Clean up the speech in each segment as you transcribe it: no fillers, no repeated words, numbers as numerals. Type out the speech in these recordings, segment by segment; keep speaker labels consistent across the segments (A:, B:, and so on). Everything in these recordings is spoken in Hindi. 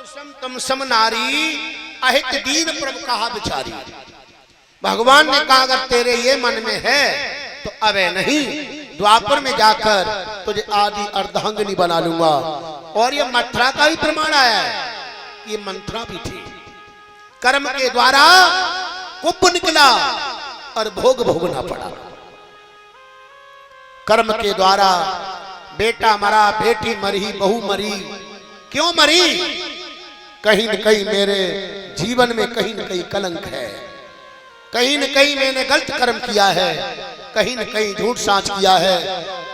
A: सम तुम सम नारी अहित दीन प्रभु कहा बिचारी। भगवान ने कहा अगर तेरे ये मन में है तो अब नहीं, द्वापर में जाकर तुझे आदि अर्धांगिनी बना लूंगा। और ये मथुरा का ही प्रमाण आया है, ये मंथरा भी थी, कर्म के द्वारा कुप निकला और भोग भोगना पड़ा। कर्म के द्वारा बेटा मरा, बेटी मरी, बहू मरी। क्यों मरी? कहीं न कहीं मेरे जीवन में कहीं न कहीं कलंक है, कहीं न कहीं मैंने गलत कर्म किया है, कहीं न कहीं झूठ साच किया है,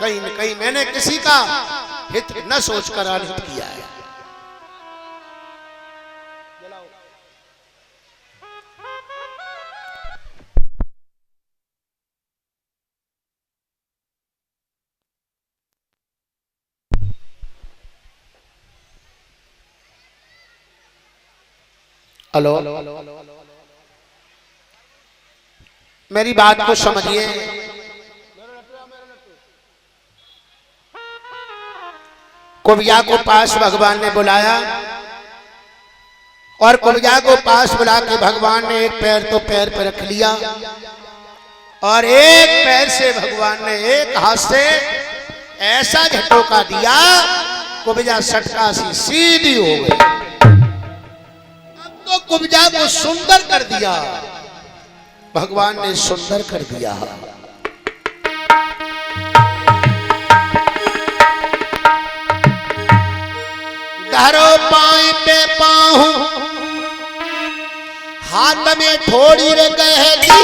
A: कहीं न कहीं मैंने किसी का हित न सोचकर अनहित किया है। हेलो, मेरी बात को समझिए। कुबिया को पास भगवान ने बुलाया और कुबिया को पास बुला के भगवान ने एक पैर तो पैर पर रख लिया और एक पैर से भगवान ने एक हाथ से ऐसा झटोका दिया, कुबिया सटका सी सीधी हो गई। तो कुब्जा को सुंदर कर दिया, भगवान ने सुंदर कर दिया। धरो पाए पे पाऊं, हाथ में थोड़ी रे गहरी,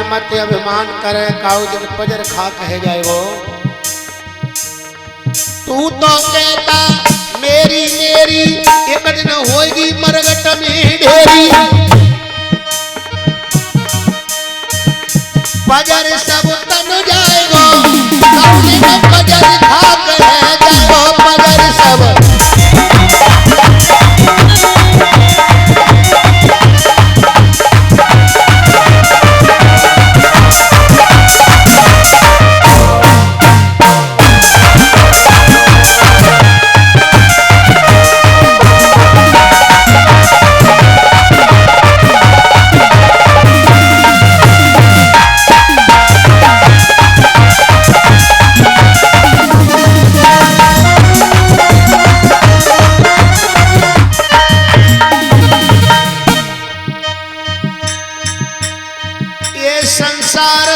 A: मत अभिमान करे, काऊ दिन पजर खा कहे जाए वो। तू तो कहता मेरी मेरी, एक दिन होगी मरगट में ढेरी। पजर सब तन जाएगो, काऊ दिन पजर खा कहे जाएगो, पजर सब।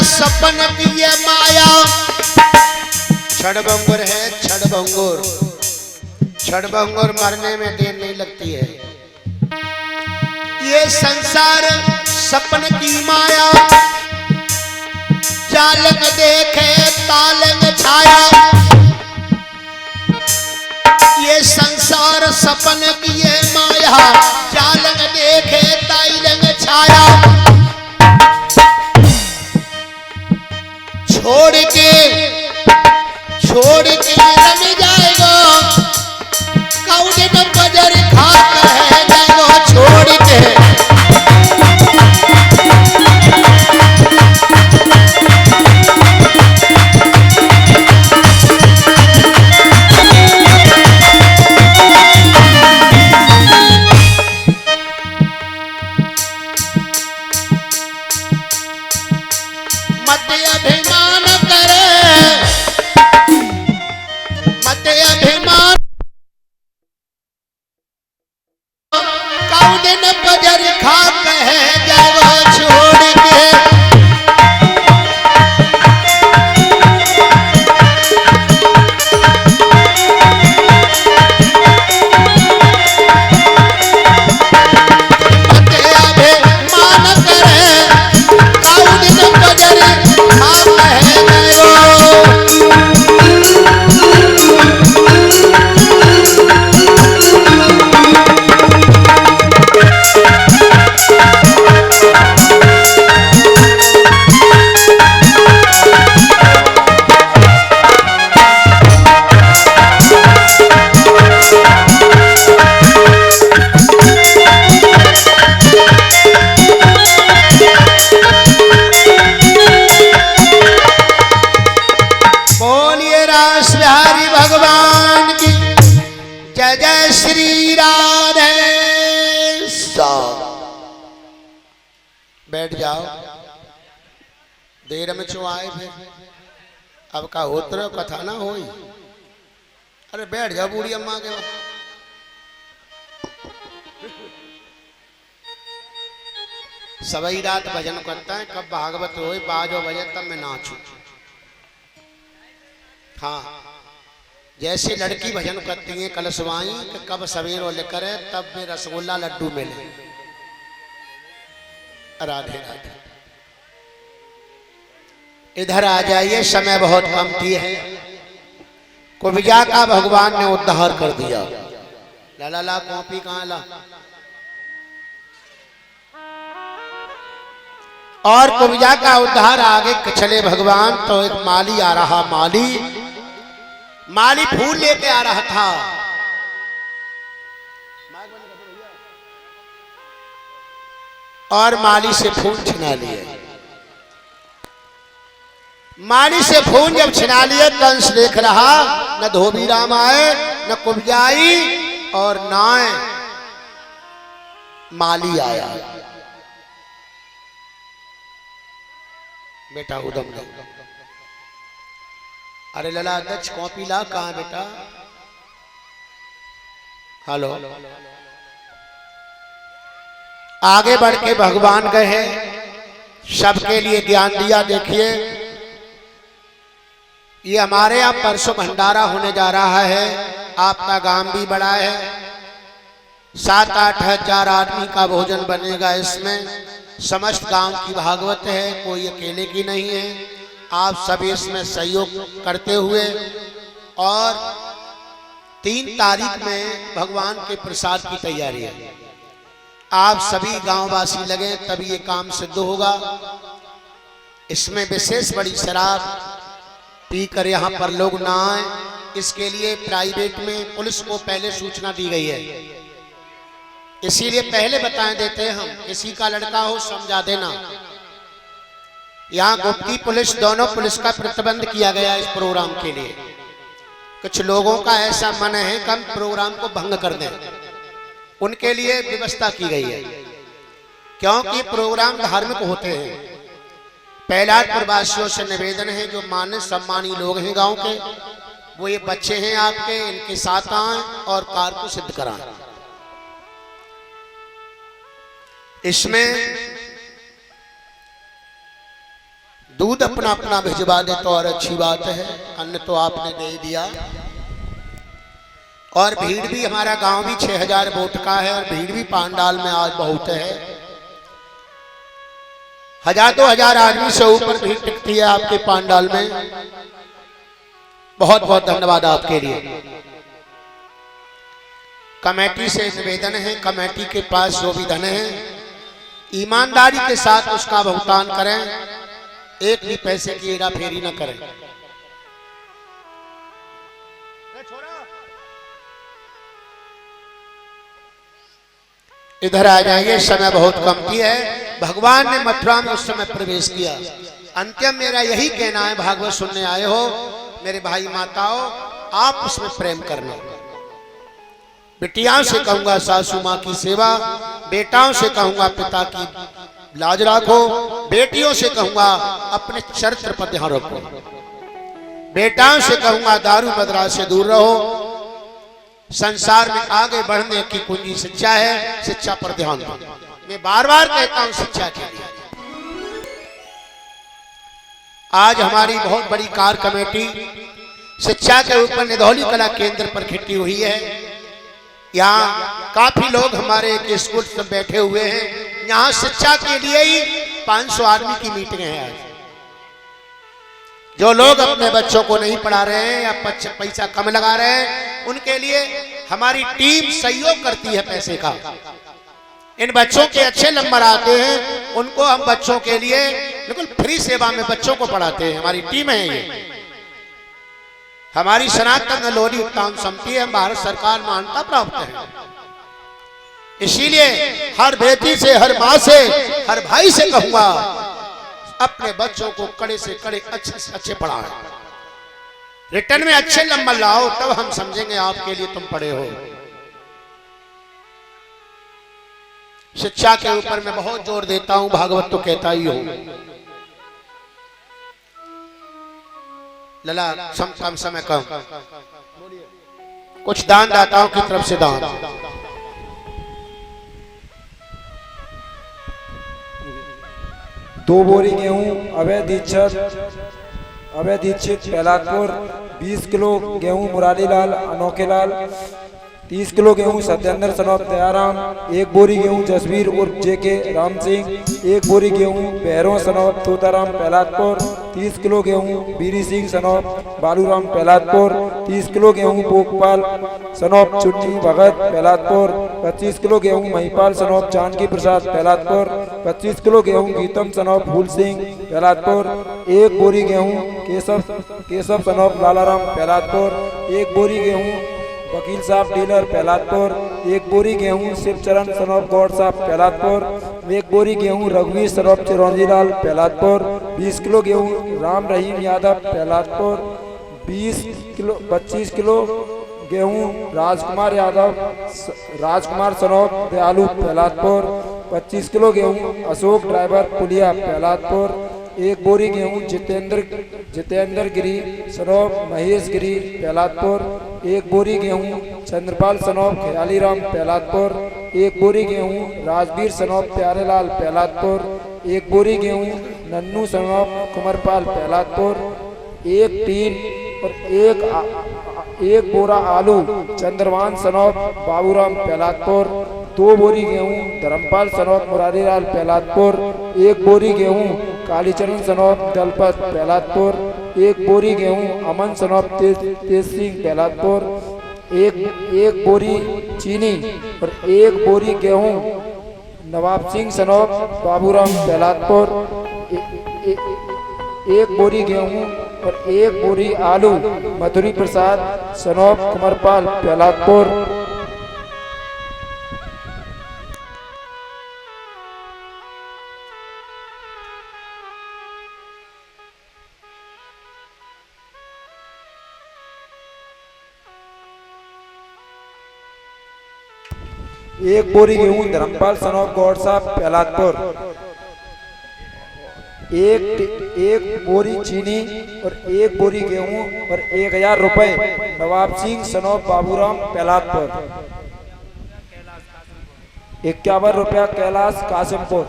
A: सपन की ये माया छड़भंगुर है, छड़भंगुर। छड़भंगुर मरने में देर नहीं लगती है। ये संसार सपन की माया, जालंग देखे तालंग छाया। ये संसार सपन की ये माया, जालंग देखे तालंग छाया। छोड़ के रम जाएगा, कौन न बजर खा कहे जाएगा। छोड़ के मत अभिमान करे, मत अभिमान, कौन न बजर खा कहे जाओ। छोड़ के मत अभिमान करे, कौन न बजर खा कहे जाओ। बोलिए रास बिहारी भगवान की जय। जय श्री राधे श्याम। बैठ जाओ, देर में क्यों आए फिर? अब का होत्र कथा ना होई। अरे बैठ जाओ बूढ़ी अम्मा के वहां। सभी रात भजन करता है, कब भागवत होई बाजो बजे तब मैं नाचू। हाँ, जैसे लड़की भजन करती है कलशवाई कि कब सवेरो लेकर तब में रसगुल्ला लड्डू मिले। राधे राधे। इधर आ जाइए, समय बहुत कमती है। कुब्जा का भगवान ने उद्धार कर दिया। ला ला कॉपी कहाँ ला। और कुब्जा का उद्धार आगे चले भगवान तो एक माली आ रहा। माली फूल लेके आ रहा था। और माली से फूल छिना लिए। माली से फूल जब छिना लिए, कंस देख रहा, न धोबी राम आए, न कुब्जाई और न माली आया। बेटा उदम लो। अरे लला अध्यक्ष कॉपी ला, कहाँ बेटा? हेलो। आगे बढ़ के भगवान गए, सबके लिए ज्ञान दिया। देखिए, ये हमारे यहाँ परसों भंडारा होने जा रहा है। आपका गांव भी बड़ा है, 7-8 हजार आदमी का भोजन बनेगा। इसमें समस्त गांव की भागवत है, कोई अकेले की नहीं है। आप सभी इसमें सहयोग करते हुए, और 3 तारीख में भगवान के प्रसाद की तैयारी है। आप सभी गांववासी लगे तभी ये काम सिद्ध होगा। इसमें विशेष बड़ी शराब पीकर यहाँ पर लोग ना आए, इसके लिए प्राइवेट में पुलिस को पहले सूचना दी गई है। इसीलिए पहले बता देते हैं हम, किसी का लड़का हो समझा देना। यहाँ गुप्ती पुलिस, दोनों पुलिस का प्रतिबंध किया गया इस प्रोग्राम के लिए। कुछ लोगों का ऐसा मन है कि हम प्रोग्राम को भंग कर दें, उनके लिए व्यवस्था की गई है। क्योंकि प्रोग्राम धार्मिक होते हैं। पहलादपुर वासियों से निवेदन है, जो मान्य सम्मानी लोग हैं गांव के, वो ये बच्चे हैं आपके, इनके साथ आए और कार्य को सिद्ध कराएं। इसमें दूध अपना अपना भिजवा दे तो और अच्छी बात है, अन्न तो आपने दे दिया। और भीड़ भी, हमारा गांव भी 6000 वोट का है और भीड़ भी पांडाल में आज बहुत है। 1000-2000 आदमी से ऊपर भीड़ टिकती है आपके पांडाल में। बहुत बहुत धन्यवाद आपके लिए। कमेटी से निवेदन है, कमेटी के पास जो भी धन है ईमानदारी के साथ उसका भुगतान करें, एक भी पैसे की हेरा फेरी न करें। इधर आ जाइए, समय बहुत कम की है। भगवान ने मथुरा में उस समय प्रवेश किया। अंतिम मेरा यही कहना है, भागवत सुनने आए हो मेरे भाई माताओं, आप उसमें प्रेम करना। बिटियाओं से कहूंगा सासू माँ की सेवा, बेटाओं से कहूंगा पिता की लाज रखो, बेटियों से कहूंगा अपने चरित्र पर ध्यान रखो, बेटाओं से कहूंगा दारू मदरा से दूर रहो। संसार में आगे बढ़ने की कुंजी शिक्षा है, शिक्षा पर ध्यान दो। मैं बार बार कहता हूं शिक्षा के लिए। आज हमारी बहुत बड़ी कार्य कमेटी शिक्षा के ऊपर निधौली कला केंद्र पर खिटी हुई है। यहाँ काफी लोग हमारे एक स्कूल में बैठे हुए हैं। यहाँ शिक्षा के लिए ही 500 आदमी की मीटिंग है आज। जो लोग अपने बच्चों को नहीं पढ़ा रहे हैं या पैसा कम लगा रहे हैं, उनके लिए हमारी टीम सहयोग करती है पैसे का। इन बच्चों के अच्छे नंबर आते हैं, उनको हम बच्चों के लिए बिल्कुल फ्री सेवा में बच्चों को पढ़ाते हैं। हमारी टीम है ये। हमारी सनातन लोरी उत्तम समिति है, भारत सरकार मान्यता प्राप्त है। इसीलिए हर बेटी से, हर माँ से, हर भाई से कहूंगा अपने बच्चों को कड़े से कड़े अच्छे से अच्छे पढ़ाएं। रिटर्न में अच्छे नंबर लाओ, तब हम समझेंगे आपके लिए तुम पढ़े हो। शिक्षा के ऊपर मैं बहुत जोर देता हूं, भागवत तो कहता ही हूं। लला कम समय कम, कुछ दान दाताओं की तरफ से दान।
B: दो बोरी गेहूं अभय दीक्षित प्रहलादपुर, 20 किलो गेहूं मुरारीलाल अनोखेलाल, 30 किलो गेहूं सत्येंद्र सनौप दयाराम, 1 बोरी गेहूं जसवीर उर्फ जेके राम सिंह, 1 बोरी गेहूं भैरव सनौप तोताराम प्रहलादपुर, 30 किलो गेहूं बीरी सिंह सनौप बालूराम प्रहलादपुर, 30 किलो गेहूं भोगपाल सनौप चुन्नी भगत प्रहलादपुर, 25 किलो गेहूं महिपाल सनौप जानकी प्रसाद प्रहलादपुर, 25 किलो गेहूं गीतम सनौप फूल सिंह प्रहलादपुर, 1 बोरी गेहूं केशव सनौप लालाराम प्रहलादपुर, 1 बोरी गेहूं वकील साहब डीलर प्रहलादपुर, 1 बोरी गेहूं शिवचरण सनौप गौड़ साहब प्रहलादपुर, 1 बोरी गेहूं रघुवीर सनौप चिरौंजीलाल प्रहलादपुर, 20 किलो गेहूं राम रहीम यादव प्रहलादपुर, 25 किलो गेहूं राजकुमार सनौप दयालु प्रहलादपुर, 25 किलो गेहूं अशोक ड्राइवर पुलिया प्रहलादपुर, 1 बोरी गेहूं जितेंद्र गिरी सनौप महेश गिरी प्रहलादपुर, 1 बोरी गेहूं चंद्रपाल सनौप ख्यालीराम प्रहलादपुर, 1 बोरी गेहूं राजवीर सनौप प्यारेलाल प्रहलादपुर, 1 बोरी गेहूं नन्नू सनौप कुमरपाल प्रहलादपुर, 1 टीन और 1 बोरा आलू चंद्रवान सनौप बाबूराम प्रहलादपुर, 2 बोरी गेहूं धर्मपाल सनौप मुरारीलाल प्रहलादपुर, 1 बोरी गेहूं कालीचरण सनौप दलपत प्रहलादपुर, 1 बोरी गेहूं अमन सनौप तेज सिंह प्रहलादपुर, 1 बोरी चीनी और 1 बोरी गेहूं नवाब सिंह सनौप बाबूराम प्रहलादपुर, 1 बोरी गेहूं और 1 बोरी आलू मधुरी प्रसाद सनौप कुमरपाल प्रहलादपुर। एक बोरी गेहूं धर्मपाल सनौप गौड़ साहब प्रहलादपुर, 1 बोरी चीनी और 1 बोरी गेहूं और 1000 रुपए नवाब सिंह सनौप बाबूराम प्रहलादपुर, 51 रुपया कैलाश कासिमपुर।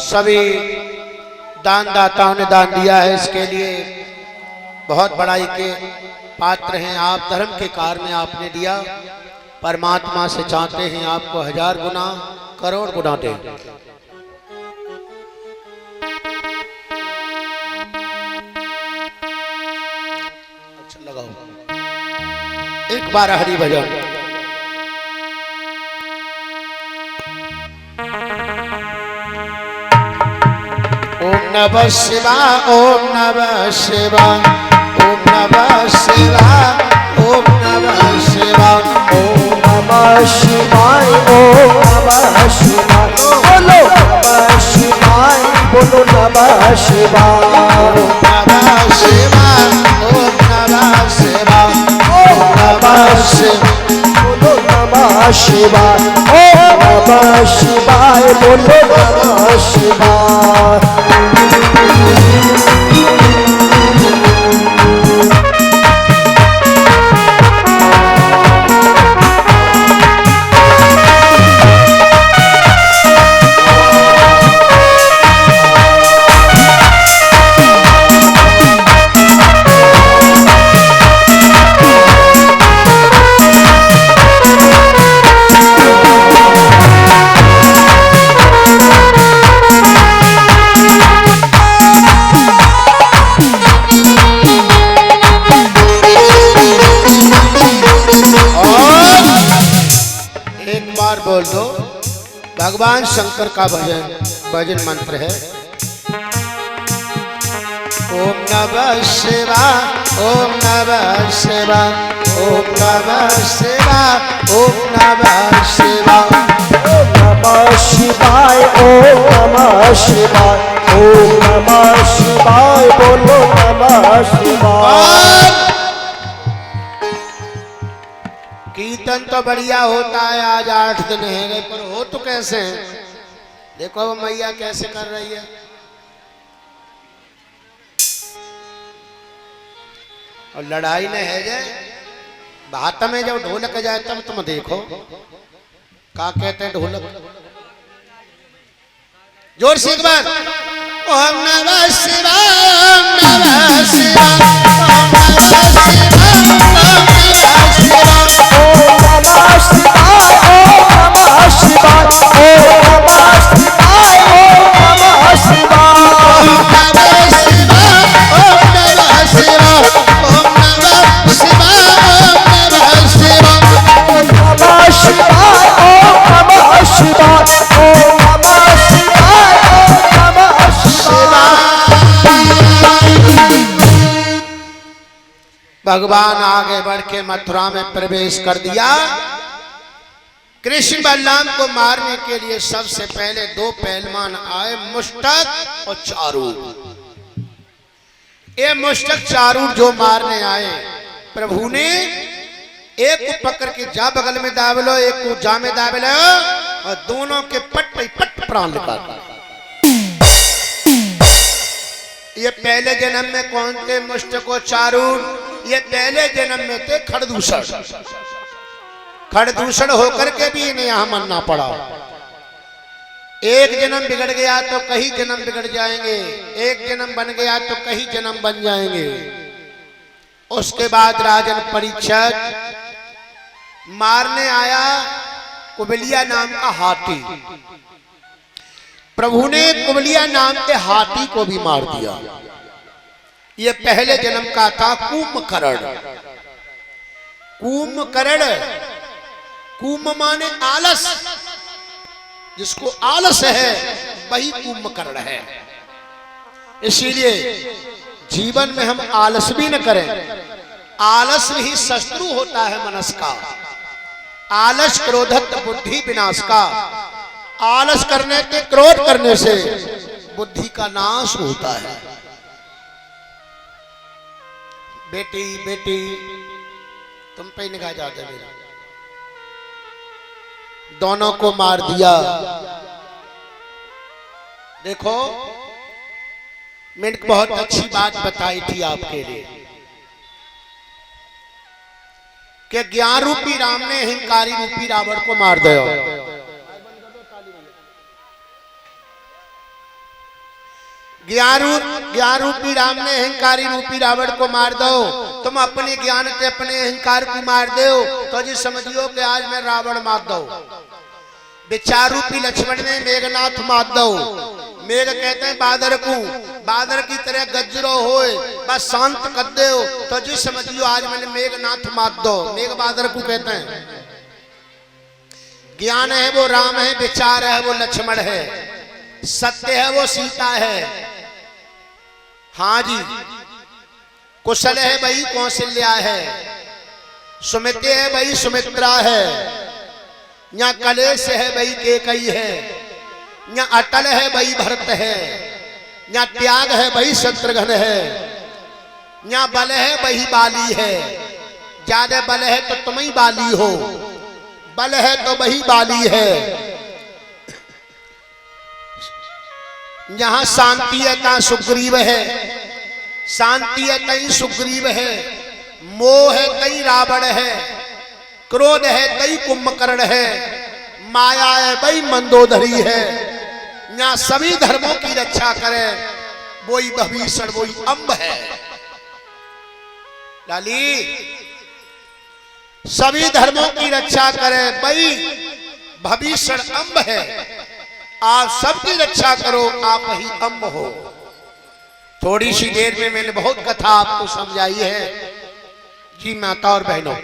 A: सभी दान दाताओं ने दान दिया है, इसके लिए बहुत बड़ाई के पात्र हैं आप। धर्म के कार्य में आपने दिया, परमात्मा से चाहते हैं आपको 1000 गुना करोड़ गुना दे। अच्छा लगाओ एक बार हरि भजन। ओम नमः शिवाय, ओम नमः शिवाय, ओम नमः शिवाय, ओम नमः शिवाय,
C: ओम नमः शिवाय, ओम नमः शिवाय, बोलो नमः शिवाय, बोलो नमः शिवाय,
A: ओम नमः शिवाय, ओम नमः शिवाय, ओम नमः शिवाय,
C: बोलो नमः शिवाय, ओम नमः शिवाय, बोलो नमः शिवाय।
A: बोल दो भगवान शंकर का भजन मंत्र है। ओम नमः शिवाय, ओम नमः शिवाय, ओम नमः शिवाय, ओम नमः शिवाय,
C: ओम नमः शिवाय, ओम नमः शिवाय, ओम नमः शिवाय, बोलो नमः शिवाय।
A: कीर्तन तो बढ़िया होता है, आज 8 दिन है गए, पर हो तो कैसे हैं? देखो वो मैया कैसे कर रही है। और लड़ाई में है जाए बात में जब ढोलक जाए तब तुम देखो क्या कहते हैं ढोलक। जोर से एक बार। ओम नमः शिवाय, ओम नमः शिवाय, ओम नमः शिवाय, ओम नमः शिवाय,
C: ओम नमः शिवाय, ओम नमः शिवाय, ओम नमः शिवाय, ओम नमः शिवाय,
A: ओम नमः शिवाय, ओम नमः शिवाय, ओम नमः शिवाय, ओम नमः शिवाय,
C: ओम नमः शिवाय, ओम नमः शिवाय,
A: भगवान आगे बढ़ के मथुरा में प्रवेश कर दिया। कृष्ण बलराम को मारने के लिए सबसे पहले 2 पहलवान आए, मुष्टक और चारूर। ये मुष्टक चारूर जो मारने आए, प्रभु ने एक को पकड़ के जा बगल में दाब लो, एक को जा में दाब लो, और दोनों के पट पे पट प्राण निकाल। ये पहले जन्म में कौन थे? मुष्टक और चारूर। ये पहले जन्म में थे खड़दूषण। खड़दूषण होकर के भी इन्हें यहां मरना पड़ा। एक जन्म बिगड़ गया तो कई जन्म बिगड़ जाएंगे, एक जन्म बन गया तो कई जन्म बन जाएंगे। उसके बाद राजन परीक्षक मारने आया कुबलिया नाम का हाथी। प्रभु ने कुबलिया नाम के हाथी को भी मार दिया। ये पहले जन्म का था कुंभकर्ण। कुंभकर्ण, कुंभ माने आलस, जिसको आलस है वही कुंभकर्ण है। इसीलिए जीवन में हम आलस भी न करें। आलस ही शत्रु होता है मनस का। आलस क्रोधत बुद्धि विनाश का। आलस करने के, क्रोध करने से बुद्धि का नाश होता है। बेटी बेटी तुम पे निगाह जाते मेरा। दोनों को मार दिया। देखो मैंने बहुत अच्छी बात बताई थी आपके लिए कि ज्ञान रूपी राम ने अहंकारी रूपी रावण को मार दिया। ज्ञान रूपी राम ने अहंकारी रूपी रावण को मार दो, तुम अपने ज्ञान से अपने अहंकार को मार दो तो जी समझियो कि आज मैं रावण मार दो। विचार रूपी लक्ष्मण ने मेघनाथ मार दो। मेघ कहते हैं बादर को, बादर की तरह गजरो होए बस शांत कर दो तो जी समझियो आज मैंने मेघनाथ मार दो। मेघ बादर को कहते हैं। ज्ञान है वो राम है, विचार है वो लक्ष्मण है, सत्य है वो सीता है। हाँ जी, कुशल है भाई कौशल्या है, सुमित्रा है भाई सुमित्रा है, यहाँ कलेश है भाई केकई है, यहाँ अटल है भाई भरत है, यहाँ त्याग है भाई शत्रुघ्न है, यहाँ बल है भाई बाली है। ज्यादा बल है तो तुम ही बाली हो, बल है तो वही बाली है। यहां शांति है ता सुग्रीव है, शांति है तई सुग्रीव है, मोह है तई रावण है, क्रोध है तई कुंभकर्ण है, माया है तई मंदोदरी है। यहाँ सभी धर्मों की रक्षा करे वही भीषण वही अम्ब है। लाली सभी धर्मों की रक्षा करे वही भीषण अम्ब है। आप सबकी रक्षा करो, आप ही अम्ब हो। थोड़ी सी देर में मैंने बहुत कथा आपको समझाई है जी माता और बहनों।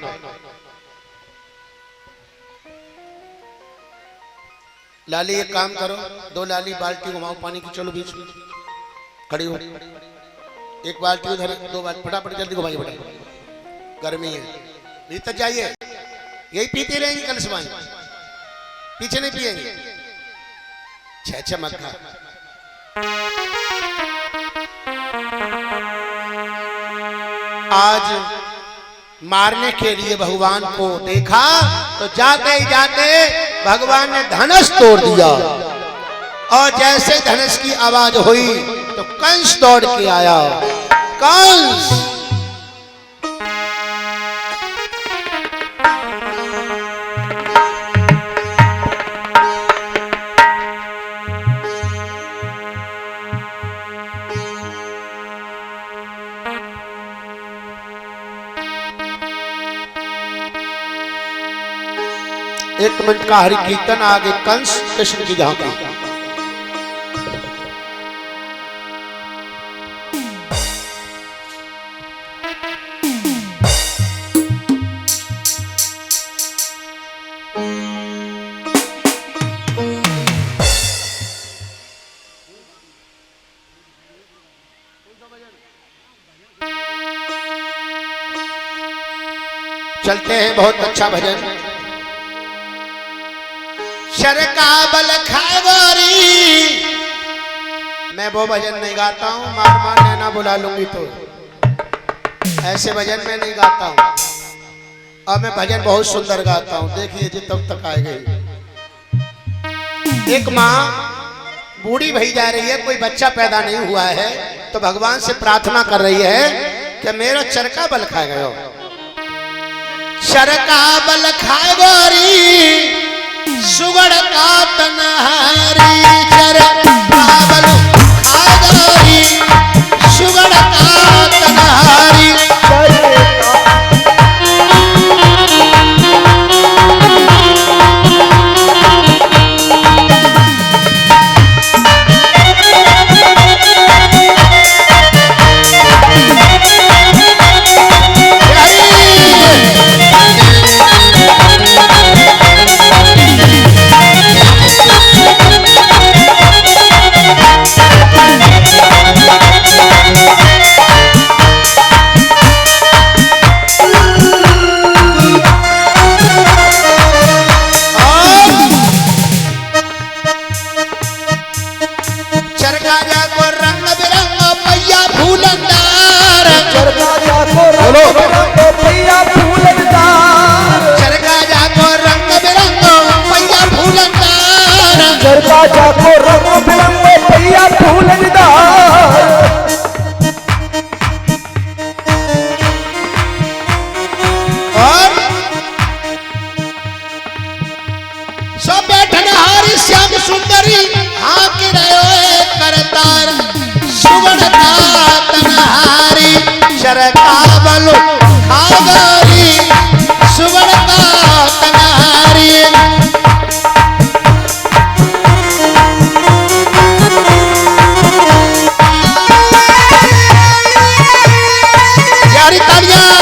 A: लाली एक काम करो, 2 लाली बाल्टी घुमाओ पानी की, चलो बीच में खड़ी हो। एक बाल्टी उधर, 2 बाल्टी, फटाफट जल्दी घुमाइए बेटा, गर्मी है। भीतर जाइए, यही पीते रहेंगे कल सुबह, पीछे नहीं पिएंगे। छह मत खा। आज मारने के लिए भगवान को देखा तो जाते ही जाते भगवान ने धनुष तोड़ दिया, और जैसे धनुष की आवाज हुई तो कंस दौड़ के आया। कंस एक मिनट का हरि कीर्तन, आगे कंस कृष्ण की झांकी। चलते हैं, बहुत अच्छा भजन। शर का बल खाए गोरी, मैं वो भजन नहीं गाता हूँ, मार मार नैना बुला लूंगी तो ऐसे भजन में नहीं गाता हूँ। और मैं भजन बहुत सुंदर गाता हूँ, देखिए जी तब तक आए गए। एक माँ बूढ़ी भई जा रही है, कोई बच्चा पैदा नहीं हुआ है, तो भगवान से प्रार्थना कर रही है कि मेरा चरका बल खाए गयो। चरका बल खाए गोरी, सुगड़ का तनहारी, चरका बल खाए गोरी, सुगड़ का तनहारी। सुवर्ण का तनहारी शरकावल खागरी सुवर्ण का तनहारी यारी तालियां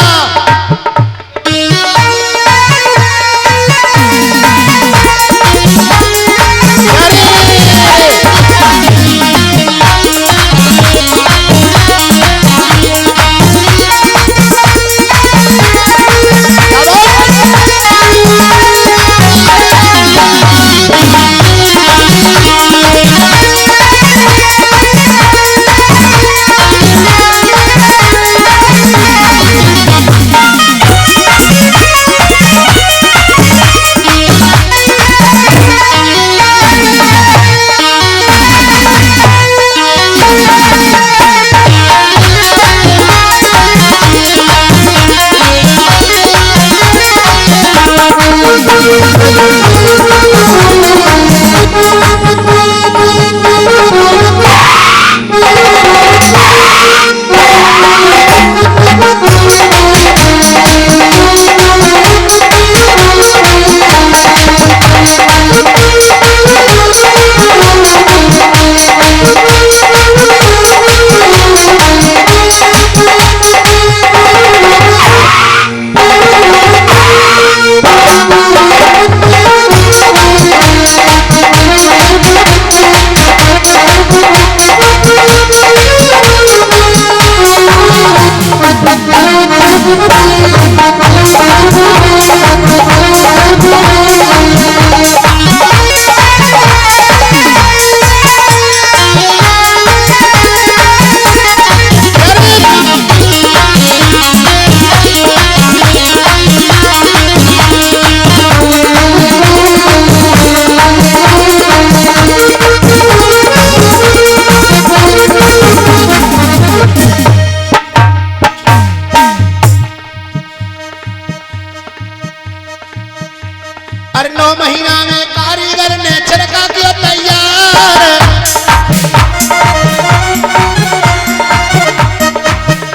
A: अरे 9 महीना में कारीगर ने छिड़का किया तैयार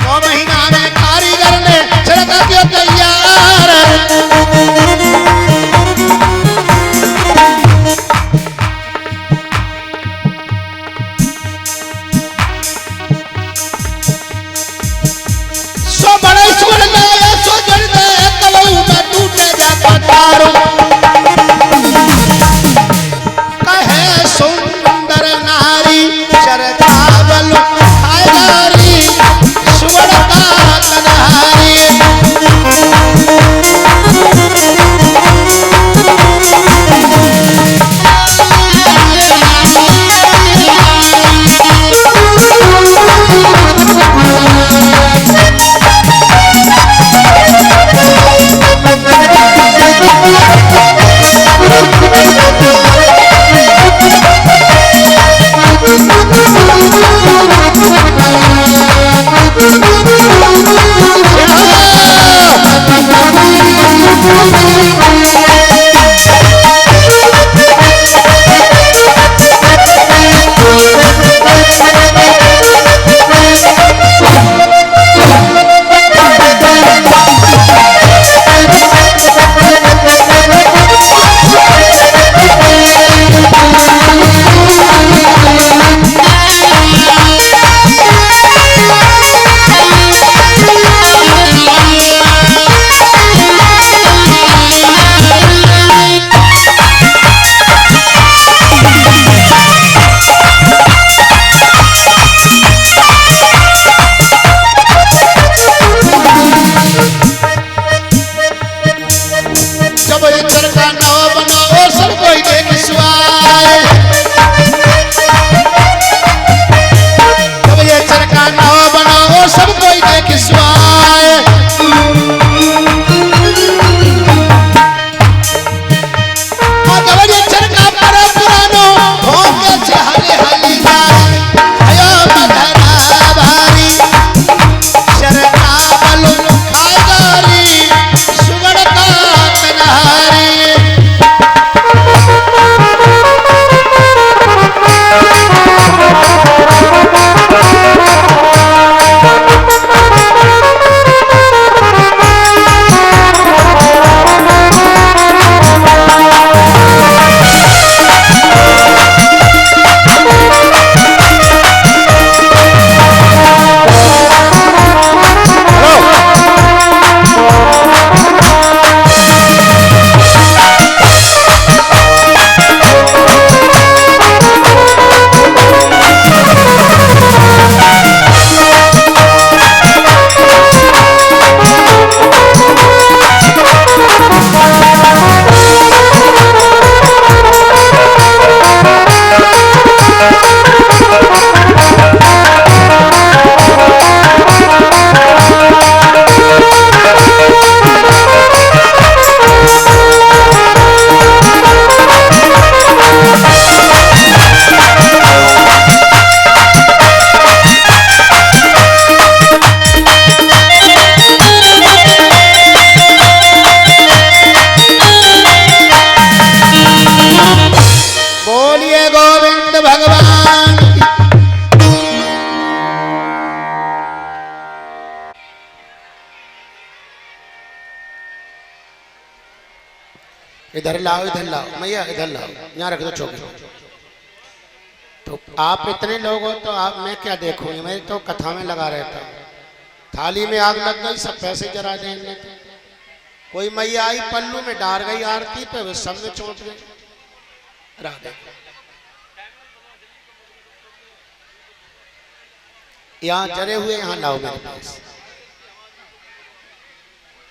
A: 9 महीना में कारीगर ने छिड़का किया तैयार सो बड़े सुर में सो जड़ में कलऊ में टूटे जाता तारो इधर लाओ, इधर लाओ मैया, इधर लाओ, यहाँ रख दो चौकी। तो आप इतने लोग हो तो आप, मैं क्या देखूंगी, मैं तो कथा में लगा रहता हूँ। थाली में आग लग गई, सब पैसे जरा देंगे। कोई मैया आई पल्लू में डाल गई आरती पे, वे सब में चोट गए। राधे यहाँ जरे हुए यहाँ लाओ मेरे पास।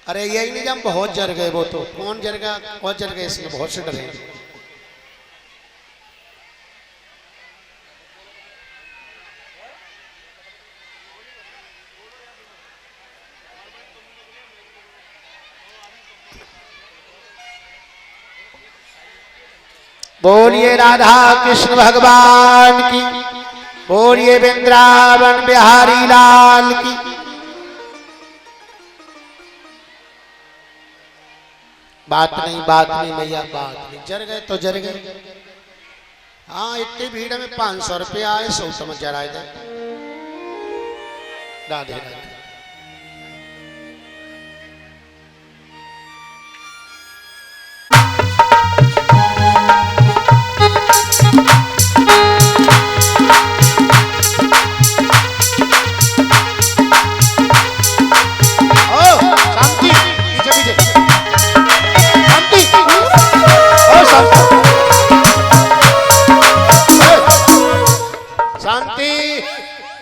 A: अरे यही नहीं, जब बहुत जर गए वो तो कौन जर गया, बहुत जर गए इसमें, बहुत से डरे। बोलिए राधा कृष्ण भगवान की, बोलिए वृंदावन बिहारी लाल की। बात नहीं मैया, बात नहीं। जर गए तो जर गए। हाँ इतनी भीड़ में 500 रुपया आए, 100 समझ जरा दे। राधे राधे।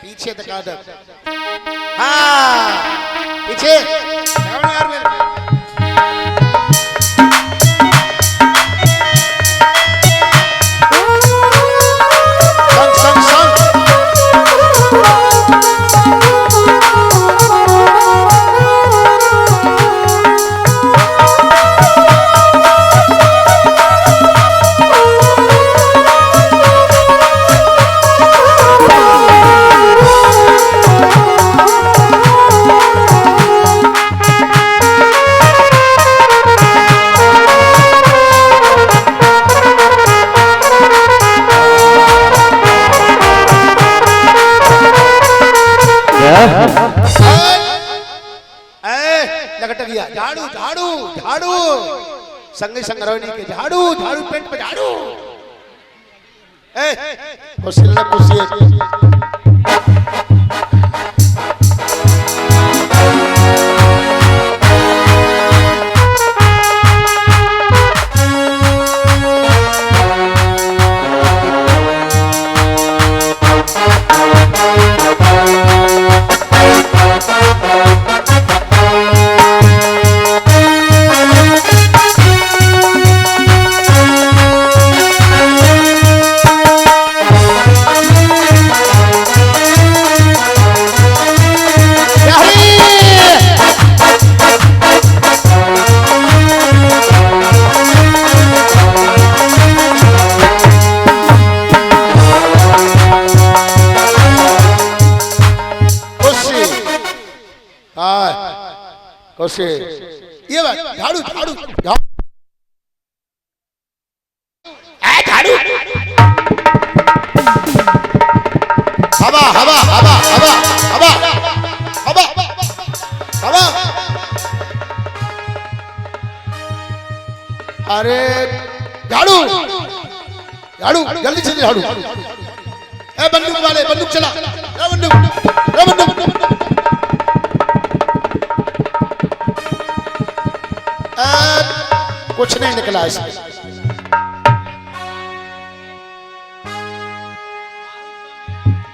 A: पीछे दिखा दो। हाँ पीछे यार मेरे। संग संग संग झाड़ू झाड़ू झाड़ू, संग संगरोनी के झाड़ू झाड़ू, पेट पे झाड़ू। से ये बात झाड़ू झाड़ू झाड़ू हवा हवा हवा हवा हवा हवा हवा। अरे झाड़ू झाड़ू जल्दी से झाड़ू। ए बंदूक वाले बंदूक चला, बंदूक कुछ नहीं निकला इसमें।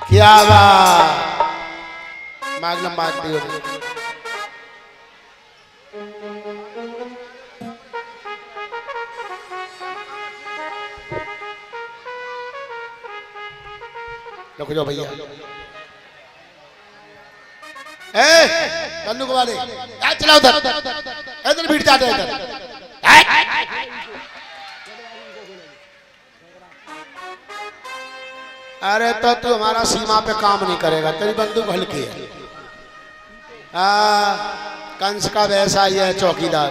A: क्या बात, मागलम बात दी होगी। रुक जाओ भैया। बंदूक वाले चलाओ उधर, इधर भीड़ जाते हैं इधर। अरे तो तू हमारा सीमा पे काम नहीं करेगा, तेरी बंदूक हल्की है। कंस का वैसा ही है चौकीदार।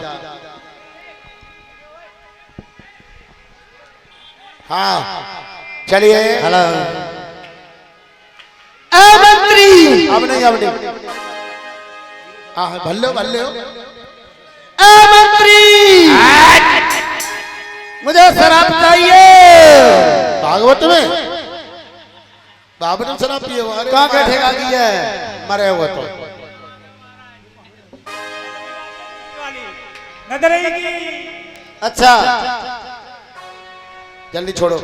A: हाँ चलिए। हेलो मंत्री। अब नहीं हाँ भल्ले भल्ले हो मंत्री।
C: मुझे शराब चाहिए।
A: भागवत में बाबा ने शराब पिए हुआ
C: कहाँ का ठेका दिया है?
A: मरे हुए तो
C: अच्छा
A: जल्दी छोड़ो।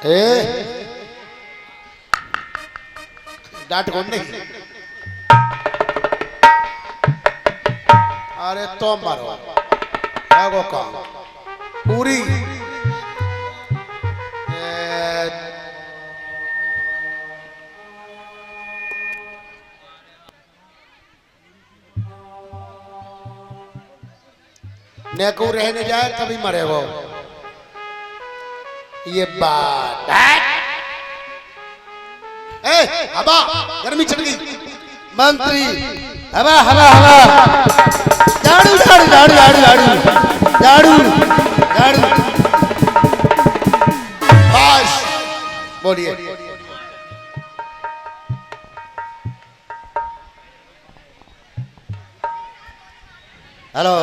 A: ए डांट कौन नहीं? अरे तो मारो है काम पूरी नेकू रहने जाए तभी मरे वो। ये बात ए हवा गर्मी चढ़ गई।
C: मंत्री हवा हवा हवा झाड़ू झाड़ू झाड़ू झाड़ू झाड़ू झाड़ू झाड़ू।
A: बस बोलिए।
C: हेलो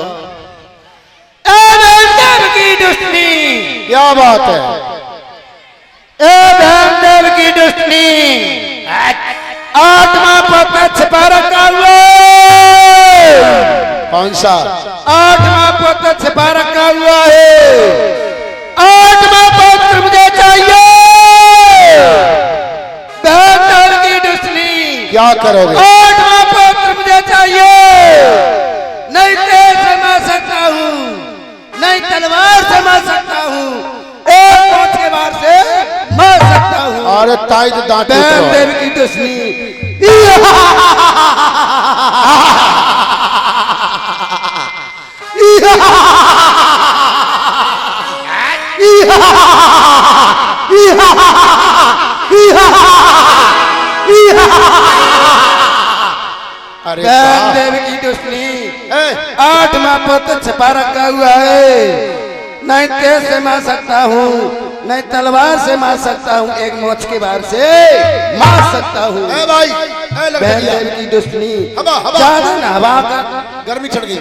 B: की दुश्मनी,
A: क्या बात है?
C: ए धनदेव की दुश्मनी आत्मा पत्र छिपा रखा हुआ है।
A: कौन सा?
C: आत्मा पत्र छिपा रखा हुआ है। आत्मा पत्र मुझे चाहिए। धनदेव की दुश्मनी
A: क्या करोगे?
C: आत्मा पत्र मुझे चाहिए। नहीं तेज से मार सकता हूँ, नहीं तलवार से मार सकता हूँ, एक पहुंच के बार से मार सकता हूँ।
A: अरे ताई तो दांत
C: देव की दुश्मनी
A: अरे
C: देव की दुश्मनी आठवां पत्र छिपा रखा हुआ है। नहीं तेज से मार सकता हूँ, नहीं तलवार से मार सकता हूँ, एक मोच के बार से मार सकता हूँ।
A: ए भाई ए
C: बहन देव की दुश्मनी
A: हवा हवा
C: ज्यादा न हवा का
A: गर्मी चढ़ गई।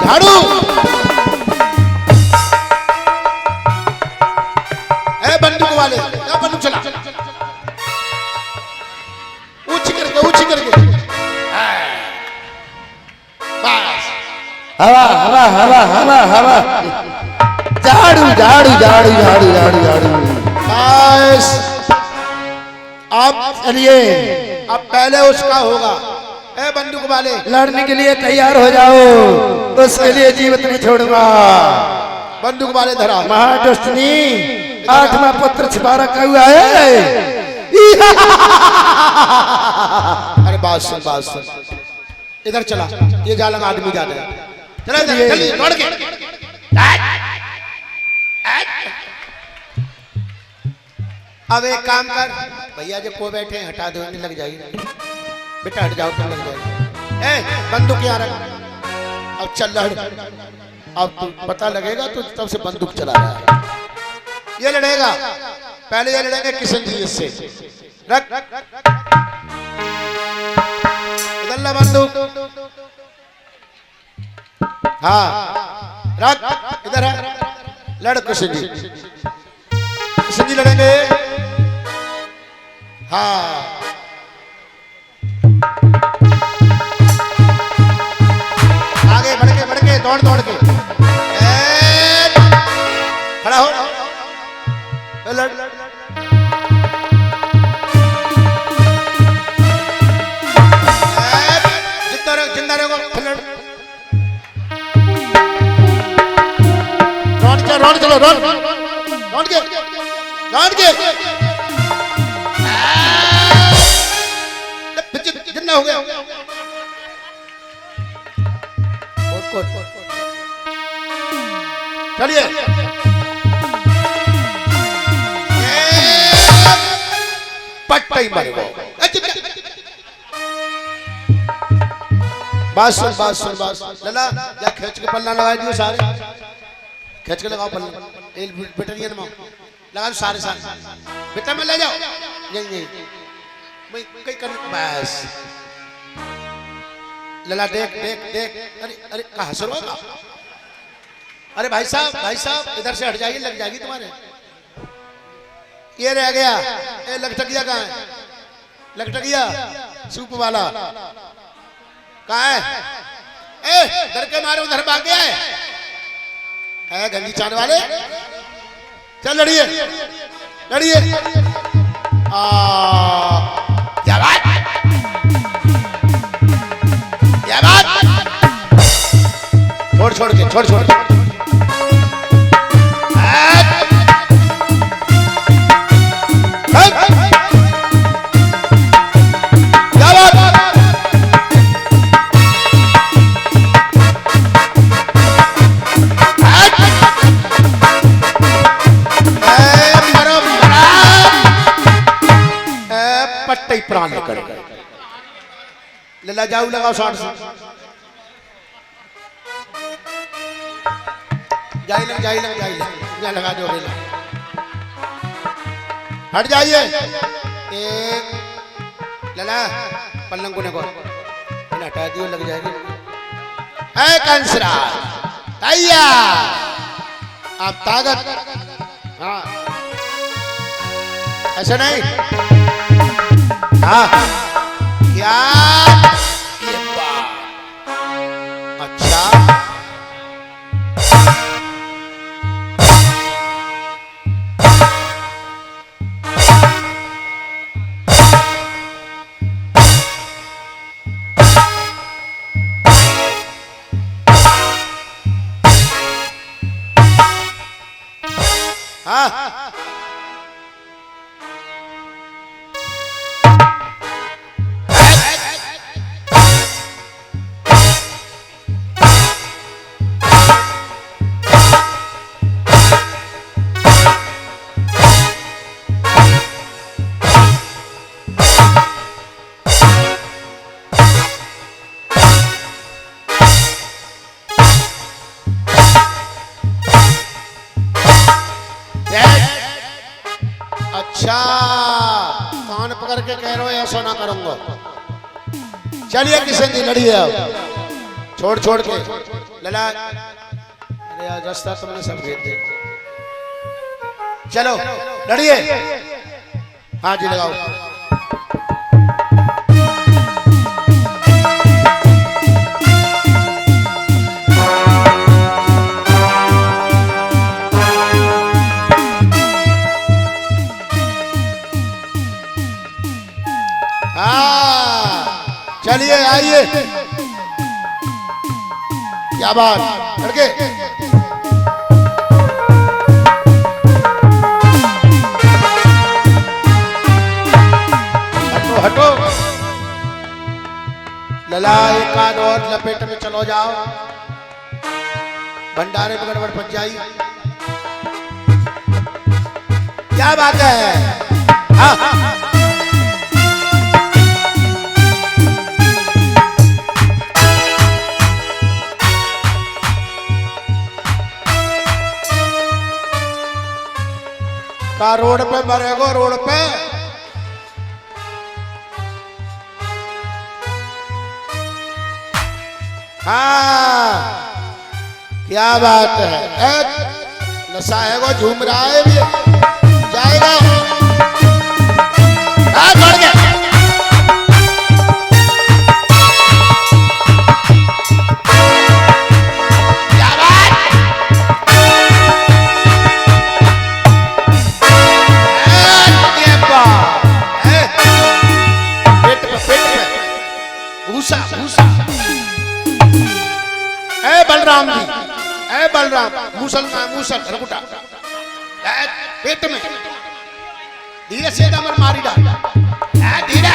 A: झाड़ू ए बंदूक वाले क्या बंदूक चला ऊंची करके बस
C: हवा हवा हवा हवा हवा झाड़ू झाड़ू झाड़ू झाड़ू झाड़ू झाड़ू।
A: बस अब
C: चलिए
A: अब पहले उसका होगा। ए बंदूक वाले
C: लड़ने के लिए तैयार हो जाओ, उसके लिए जीवित नहीं छोड़ूंगा।
A: बंदूक वाले धरा।
C: महादुष्टनी आठवां पत्र छिपा रखा हुआ है।
A: अरे बात सुन इधर चला। ये जालम आदमी ज्यादा है। चला इधर जल्दी दौड़ के। अब एक काम कर भैया जो को बैठे हैं हटा दो, नहीं लग जाएगी बेटा, हट जाओ तुम लग जाएगी। ए बंदूक यहाँ रख। अब चल लड़। अब तू पता लगेगा तो तब से बंदूक चला रहा है। ये लड़ेगा पहले, ये लड़ेंगे किशन जी इससे। रख इधर ला बंदूक। हाँ रख इधर है। लड़ किशन जी। किशन जी लड़ेंगे। हाँ आगे बढ़ के दौड़ के खड़ा हो। लड़ जिंदा रहो। रौन चलो रौन के जिंदा हो गया। चलिए पट्टा ही मारेगा। बात लला या खींच के पल्ला लगा दियो सारे। खींच के लगाओ पल्ला। बेटरियन में लगा दो सारे बेटा में ले जाओ नहीं भाई कहीं कर बस लला देख देख देख अरे अरे कहाँ से रोगा अरे भाई साहब इधर से हट जाइए लग जाएगी तुम्हारे ये रह गया ये लखटकिया कहाँ है लखटकिया सूप वाला कहाँ है ए डर के मारे उधर भाग गया है गंजी चांद वाले चल लड़िए लड़िए क्या बात क्या बात छोड़ के प्राण निकल लला जाऊ लगाओ 60 से जाई लग लगा दो हट जाइए एक लला पल्लंग को हटा दियो लग जाएगी ऐ कंसरा तैयार आप ताकत हाँ ऐसा नहीं हाँ क्या ये बात अच्छा हाँ अच्छा कान पकड़ के कह रहे हो ऐसा ना करूंगा चलिए किसी दिन लड़िए अब छोड़ के लला अरे आज रास्ता तुमने सब भेज दे चलो लड़िए हाँ जी लगाओ चलिए आइए क्या बात लड़के हटो लला एक आध और लपेट में चलो जाओ भंडारे में गड़बड़ पच जाई क्या बात है हाँ का रोड पे मरेगो रोड पे हाँ क्या बात है नशा है वो झूम रहा है भी जाएगा हाँ बढ़ गया बलराम मूसल रकुटा पेट में धीरे से दमर मारी डाल धीरे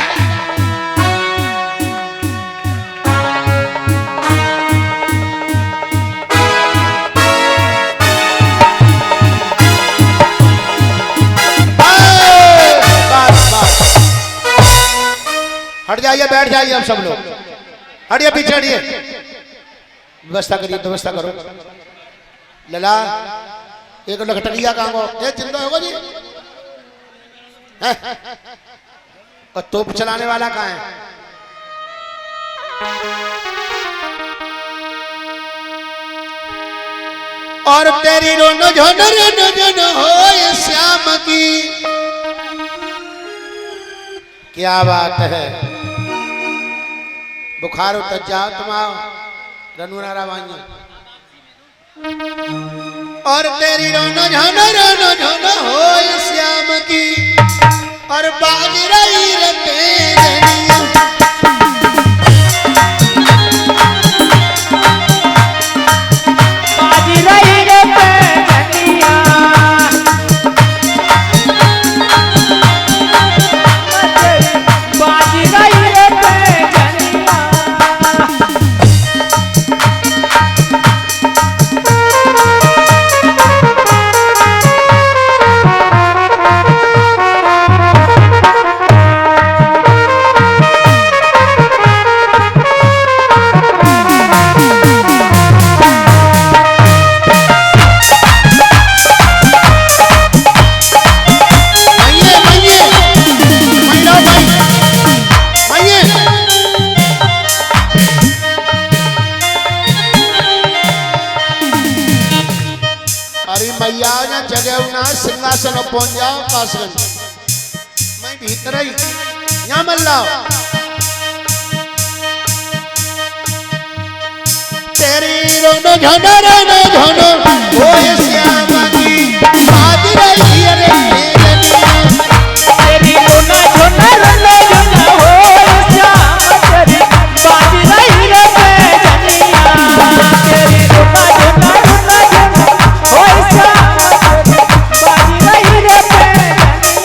A: हट जाइए बैठ जाइए अब सब लोग हटिए पीछे हटिए व्यवस्था करिए व्यवस्था करो लला एक लखटकिया कहाँ को ये चिंता होगा जी है? और तोप चलाने वाला कहाँ है? और तेरी रोनो झोनो हो श्याम की, क्या बात है। बुखार उतर जाओ तुम आओ रनुरा वांगी। और तेरी रोनो झोनो हो श्याम की, और बाज रही रे तेजनिया।
D: बाज रही रे तेजनिया, बाज रही रे तेजनिया।
A: मैया या जगह ना सिंहासन पहुंच जाओ कासगंज, मैं भीतर ही यहाँ मल्ला। तेरी रोनो झोनो वो श्याम की, बाज रही रे तेजनिया।
D: तेरी रोना झोना हो श्याम तेरी, बाज रही रे तेजनिया। तेरी रोना झोना हो श्याम तेरी, बाज रही रे तेजनिया।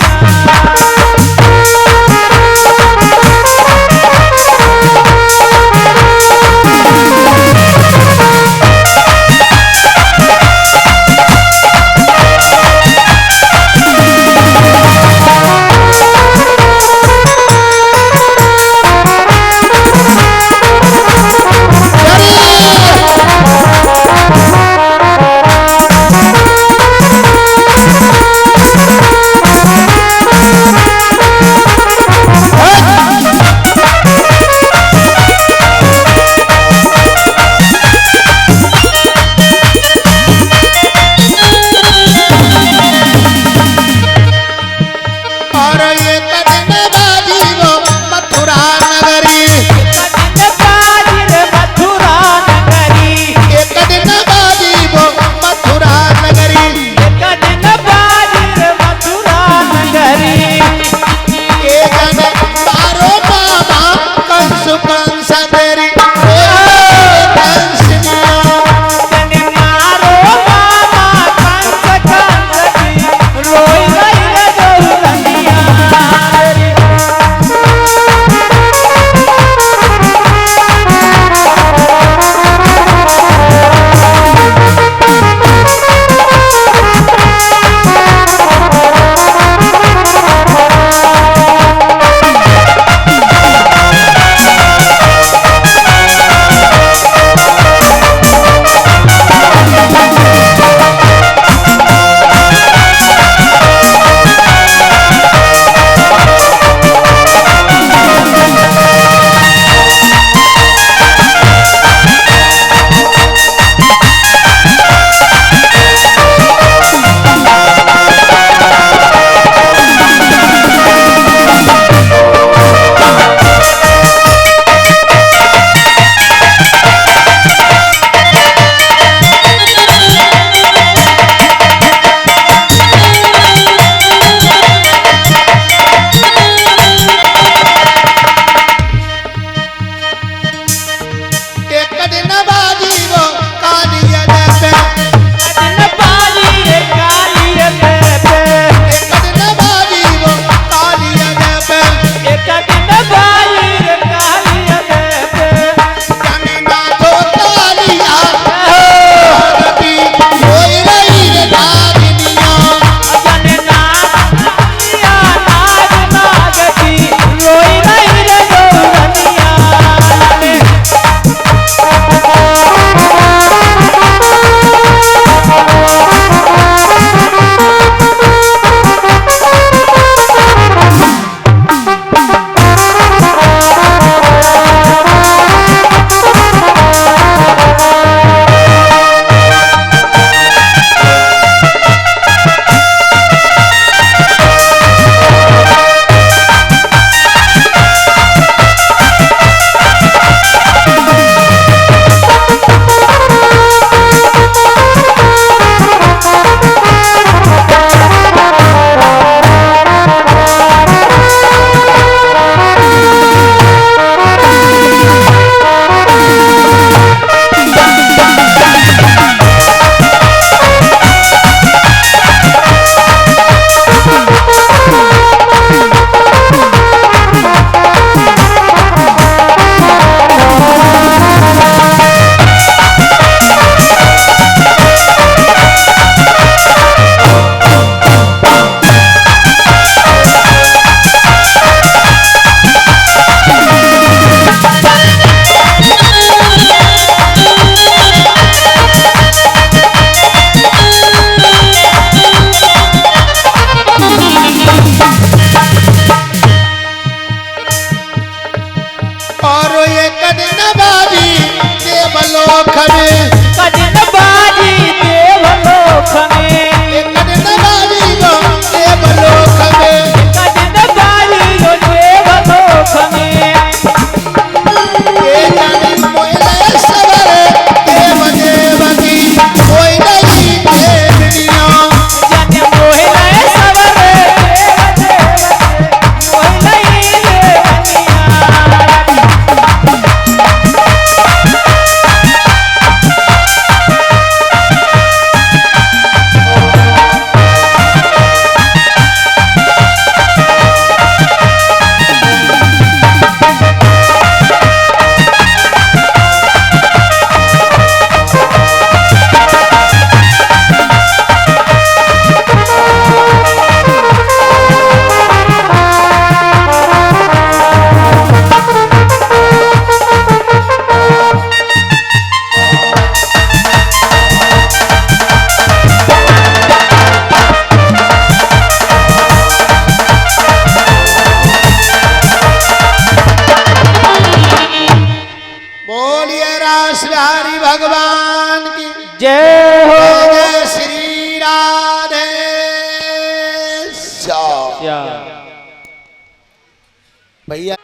A: भैया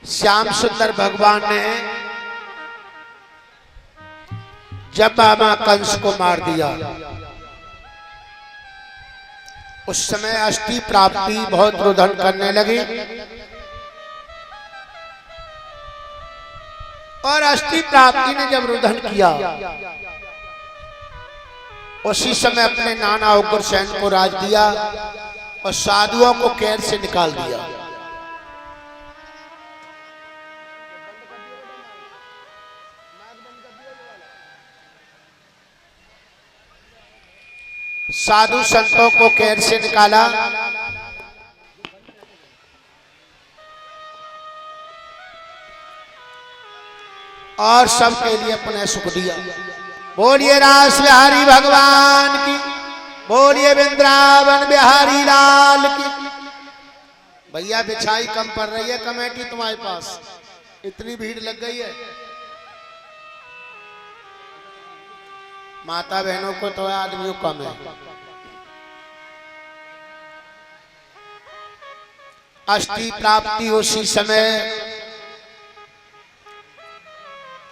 A: श्याम सुंदर भगवान ने जब बाबा कंस को मार दिया, उस समय अष्टि प्राप्ति बहुत रुदन करने लगी और अष्टि प्राप्ति ने जब रुदन किया, उसी समय अपने नाना उग्रसेन को राज दिया और साधुओं को कैद से निकाल दिया। साधु संतों को कैद से निकाला और सबके लिए अपने सुख दिया। बोलिए रास बिहारी भगवान की, बोलिए वृंदावन बिहारी लाल की। भैया बिछाई कम पड़ रही है कमेटी तुम्हारे पास, इतनी भीड़ लग गई है। माता बहनों को तो आदमियों कम है। अष्टि प्राप्ति उसी समय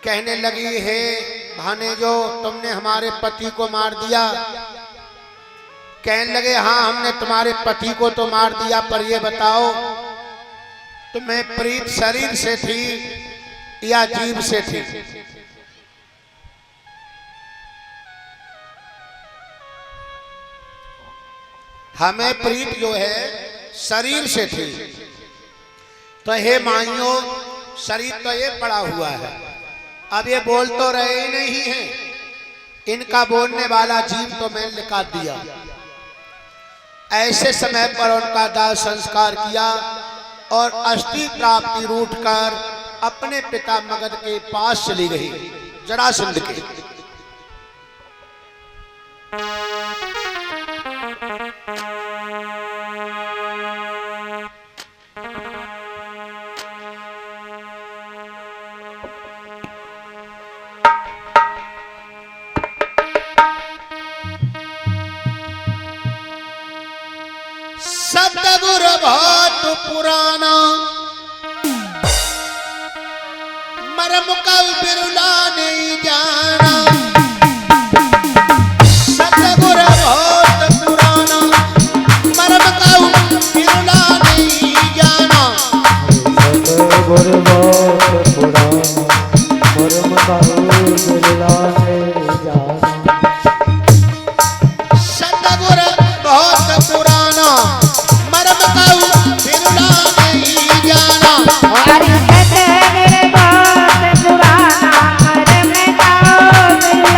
A: कहने लगी, है भाने जो तुमने हमारे पति को मार दिया। कहने लगे हाँ हमने तुम्हारे पति को तो मार दिया, पर ये बताओ तुम्हें प्रीत शरीर से थी या जीव से थी? हमें प्रीत जो है शरीर से थी। तो हे माइयों, शरीर तो ये पड़ा हुआ है, अब ये बोल तो रहे ही नहीं है, इनका बोलने वाला जीव तो मैंने निकाल दिया। ऐसे समय पर उनका दाह संस्कार किया और अष्टि प्राप्ति रूठ कर अपने पिता मगध के पास चली गई, जरासंध के। सतगुरु बहुत पुराना मरम कब बिरुला नहीं जाना। सतगुरु बहुत पुराना मरम कब बिरुला नहीं जाना।
B: सतगुरु बहुत पुराना मरम कब बिरुला नहीं जाना।
A: सतगुरु बहुत पुराना मरम कब बिरुला नहीं जाना।
D: हरि सतगुरु बहुत पुराना मरम कब बिरुला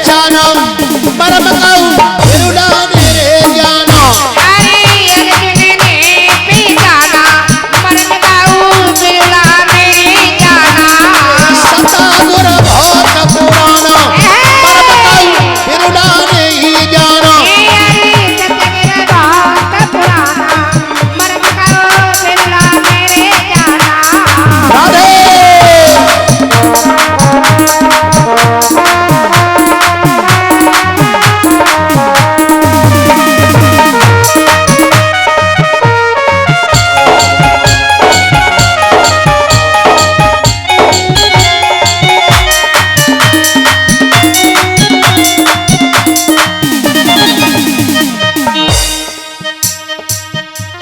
A: पहचानो मरम कहूँ बिरुलाने रे जानो सता गुर बहुत पुराना मरम कहूँ बिरुलाने ही जानो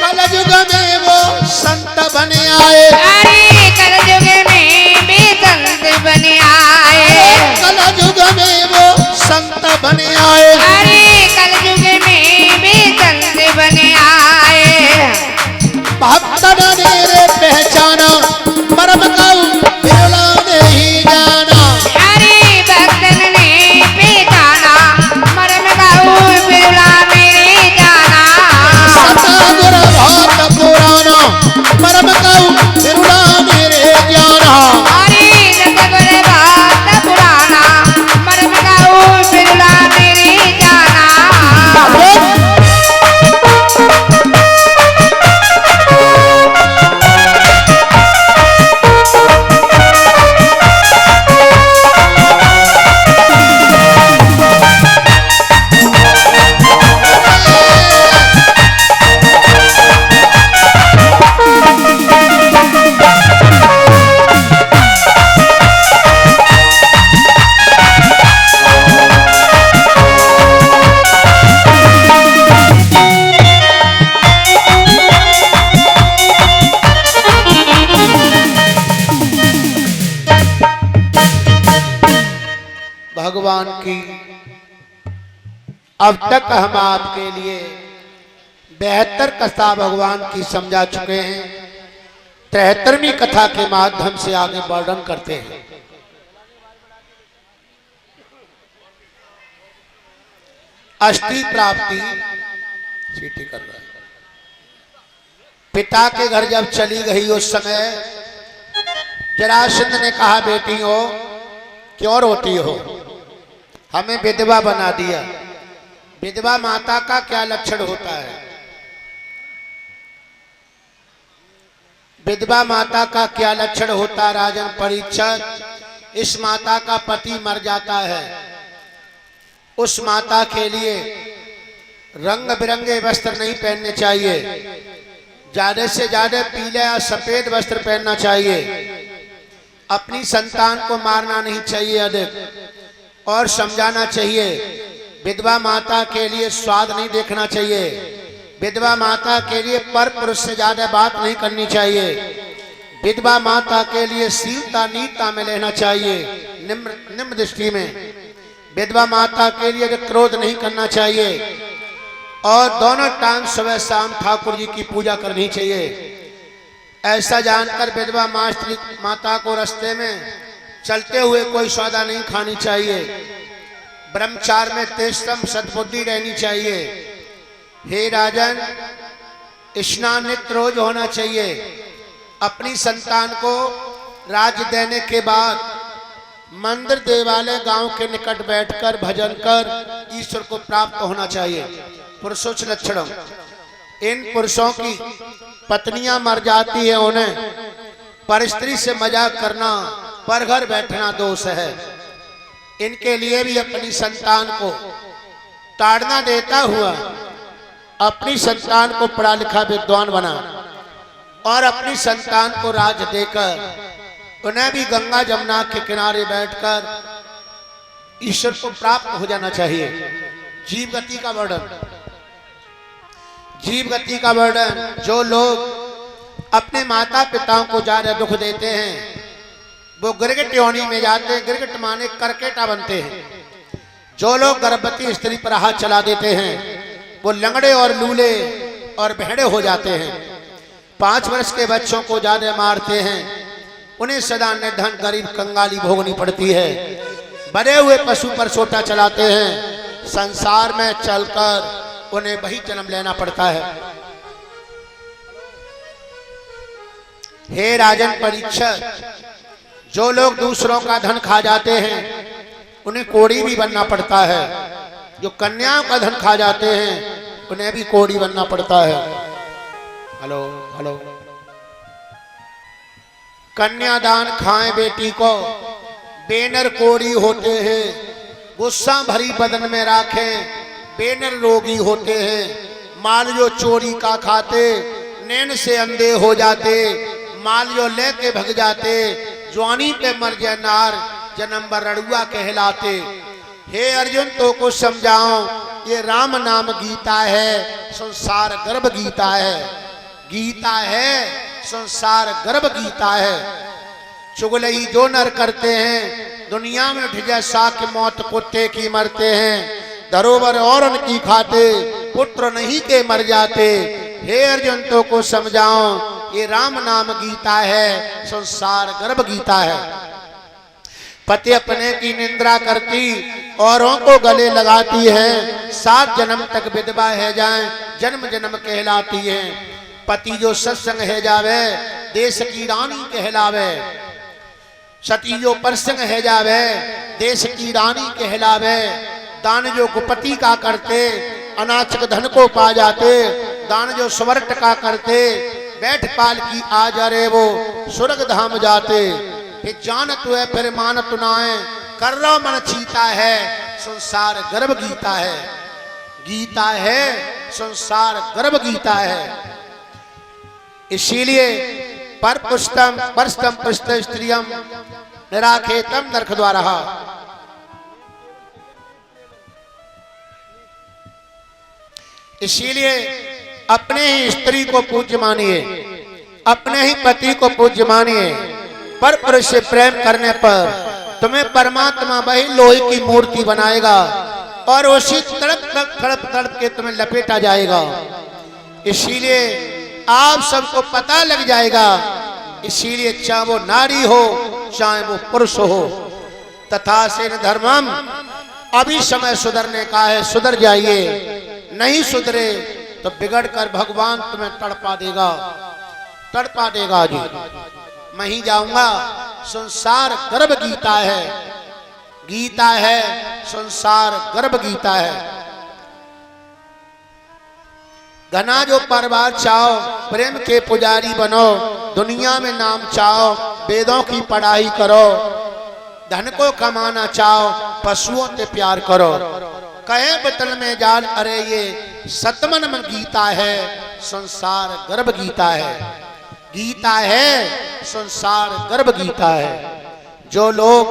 A: कलयुग में वो संत बन आए कलयुग में वो संत बन आए भक्तन ने रे पहचाना मरम कहूँ बिरुलाने ही जाना सता गुर बहुत पुराना मरम कहूँ बिरुलाने रे जाना भगवान की अब तक हम आपके लिए 72 कथा भगवान की समझा चुके हैं। 73वीं कथा के माध्यम से आगे वर्णन करते हैं। अष्टी प्राप्ति सीटी कर रहा है। पिता के घर जब चली गई उस समय जरासंध ने कहा, बेटी हो क्यों रोती हो, हमें विधवा बना दिया। विधवा माता का क्या लक्षण होता है? विधवा माता का क्या लक्षण होता है राजन परीक्षक? इस माता का पति मर जाता है, उस माता के लिए रंग बिरंगे वस्त्र नहीं पहनने चाहिए, ज्यादा से ज्यादा पीले या सफेद वस्त्र पहनना चाहिए। अपनी संतान को मारना नहीं चाहिए अधिक, और समझाना चाहिए। विधवा माता के लिए स्वाद नहीं देखना चाहिए। विधवा माता के लिए पर पुरुष से ज्यादा बात नहीं करनी चाहिए। विधवा माता के लिए शीलता नीता में लेना चाहिए, निम्न दृष्टि में। विधवा माता के लिए क्रोध नहीं करना चाहिए, और दोनों टाइम सुबह शाम ठाकुर जी की पूजा करनी चाहिए। ऐसा जानकर विधवा माता को रास्ते में चलते हुए कोई सौदा नहीं खानी चाहिए। ब्रह्मचार में तेजतम सद्बुद्धि रहनी चाहिए। हे राजन, स्नान नित्य रोज होना चाहिए। अपनी संतान को राज्य देने के बाद मंदिर देवालय गांव के निकट बैठकर भजन कर ईश्वर को प्राप्त होना चाहिए। पुरुषोच लक्षणम, इन पुरुषों की पत्नियां मर जाती है, उन्हें पर स्त्री से मजाक करना, पर घर बैठना दोष है। इनके लिए भी अपनी संतान को ताड़ना देता हुआ अपनी संतान को पढ़ा लिखा विद्वान बना, और अपनी संतान को राज देकर उन्हें भी गंगा जमुना के किनारे बैठकर ईश्वर को प्राप्त हो जाना चाहिए। जीव गति का वर्णन, जीव गति का वर्णन। जो लोग अपने माता पिताओं को ज्यादा दुख देते हैं वो गिरगिट योनि में जाते हैं। गिरगिट माने करकेटा बनते हैं। जो लोग गर्भवती स्त्री पर हाथ चला देते हैं वो लंगड़े और लूले और भेड़े हो जाते हैं। 5 वर्ष के बच्चों को ज्यादा मारते हैं, उन्हें सदा निर्धन गरीब कंगाली भोगनी पड़ती है। बड़े हुए पशु पर सोटा चलाते हैं, संसार में चलकर उन्हें वही जन्म लेना पड़ता है। हे राजन परीक्षक, जो लोग दूसरों का धन खा जाते हैं उन्हें कोड़ी भी बनना पड़ता है। जो कन्याओं का धन खा जाते हैं उन्हें भी कोड़ी बनना पड़ता है। Hello hello. कन्यादान खाएं बेटी को, बेनर कोड़ी होते हैं। गुस्सा भरी बदन में राखें, बेनर रोगी होते हैं। माल जो चोरी का खाते, नैन से अंधे हो जाते। माल जो लेके भग जाते, जवानी पे मर जाए नार, जन्म बरड़ुआ कहलाते। हे अर्जुन, तो को समझाओ, ये राम नाम गीता है, संसार गर्भ गीता है। गीता है, संसार गर्भ गीता है। चुगलई जो नर करते हैं, दुनिया में उठ जाए साक मौत कुत्ते की मरते हैं। धरोवर और उनकी खाते, पुत्र नहीं के मर जाते। हे अर्जुन, तो को समझाओ, ये राम नाम गीता है, संसार गर्भ गीता है। पति अपने की निंदा करती, औरों को गले लगाती है। 7 जन्म तक विधवा है जाए, जन्म जन्म कहलाती है। पति जो सत्संग है जावे, देश की रानी कहलावे। सती जो परसंग है जावे, देश की रानी कहलावे। दान जो कुपति का करते, अनाचक धन को पा जाते। दान जो स्वर्ण का करते, बैठ पाल की आ जा रे वो स्वर्ग धाम जाते। फिर जान तू है फिर मान तुनाए, कर रहा मन चीता है, संसार गर्भ गीता है। गीता है, संसार गर्भ गीता है। इसीलिए पर पुष्टम परस्तम पृष्ठ स्त्रियम निराखेतम नरक द्वारा। इसीलिए अपने ही स्त्री को पूज्य मानिए, अपने ही पति को पूज्य मानिए। पर पुरुष से प्रेम करने पर तुम्हें परमात्मा वही लोहे की मूर्ति बनाएगा और उसी तड़प के तुम्हें लपेटा जाएगा। इसीलिए आप सबको पता लग जाएगा। इसीलिए चाहे वो नारी हो चाहे वो पुरुष हो, तथा से धर्मम, अभी समय सुधरने का है, सुधर जाइए। नहीं सुधरे तो बिगड़ कर भगवान तुम्हें तड़पा देगा, तड़पा देगा जी। मैं ही जाऊंगा, संसार गर्भ गीता है। गीता है, संसार गर्भ गीता है। घना जो परिवार चाहो, प्रेम के पुजारी बनो। दुनिया में नाम चाहो, वेदों की पढ़ाई करो। धन को कमाना चाहो, पशुओं से प्यार करो। कहे बतल में जान, अरे ये सतमन में गीता है, संसार गर्भ गीता है। गीता है, संसार गर्भ गीता है। जो लोग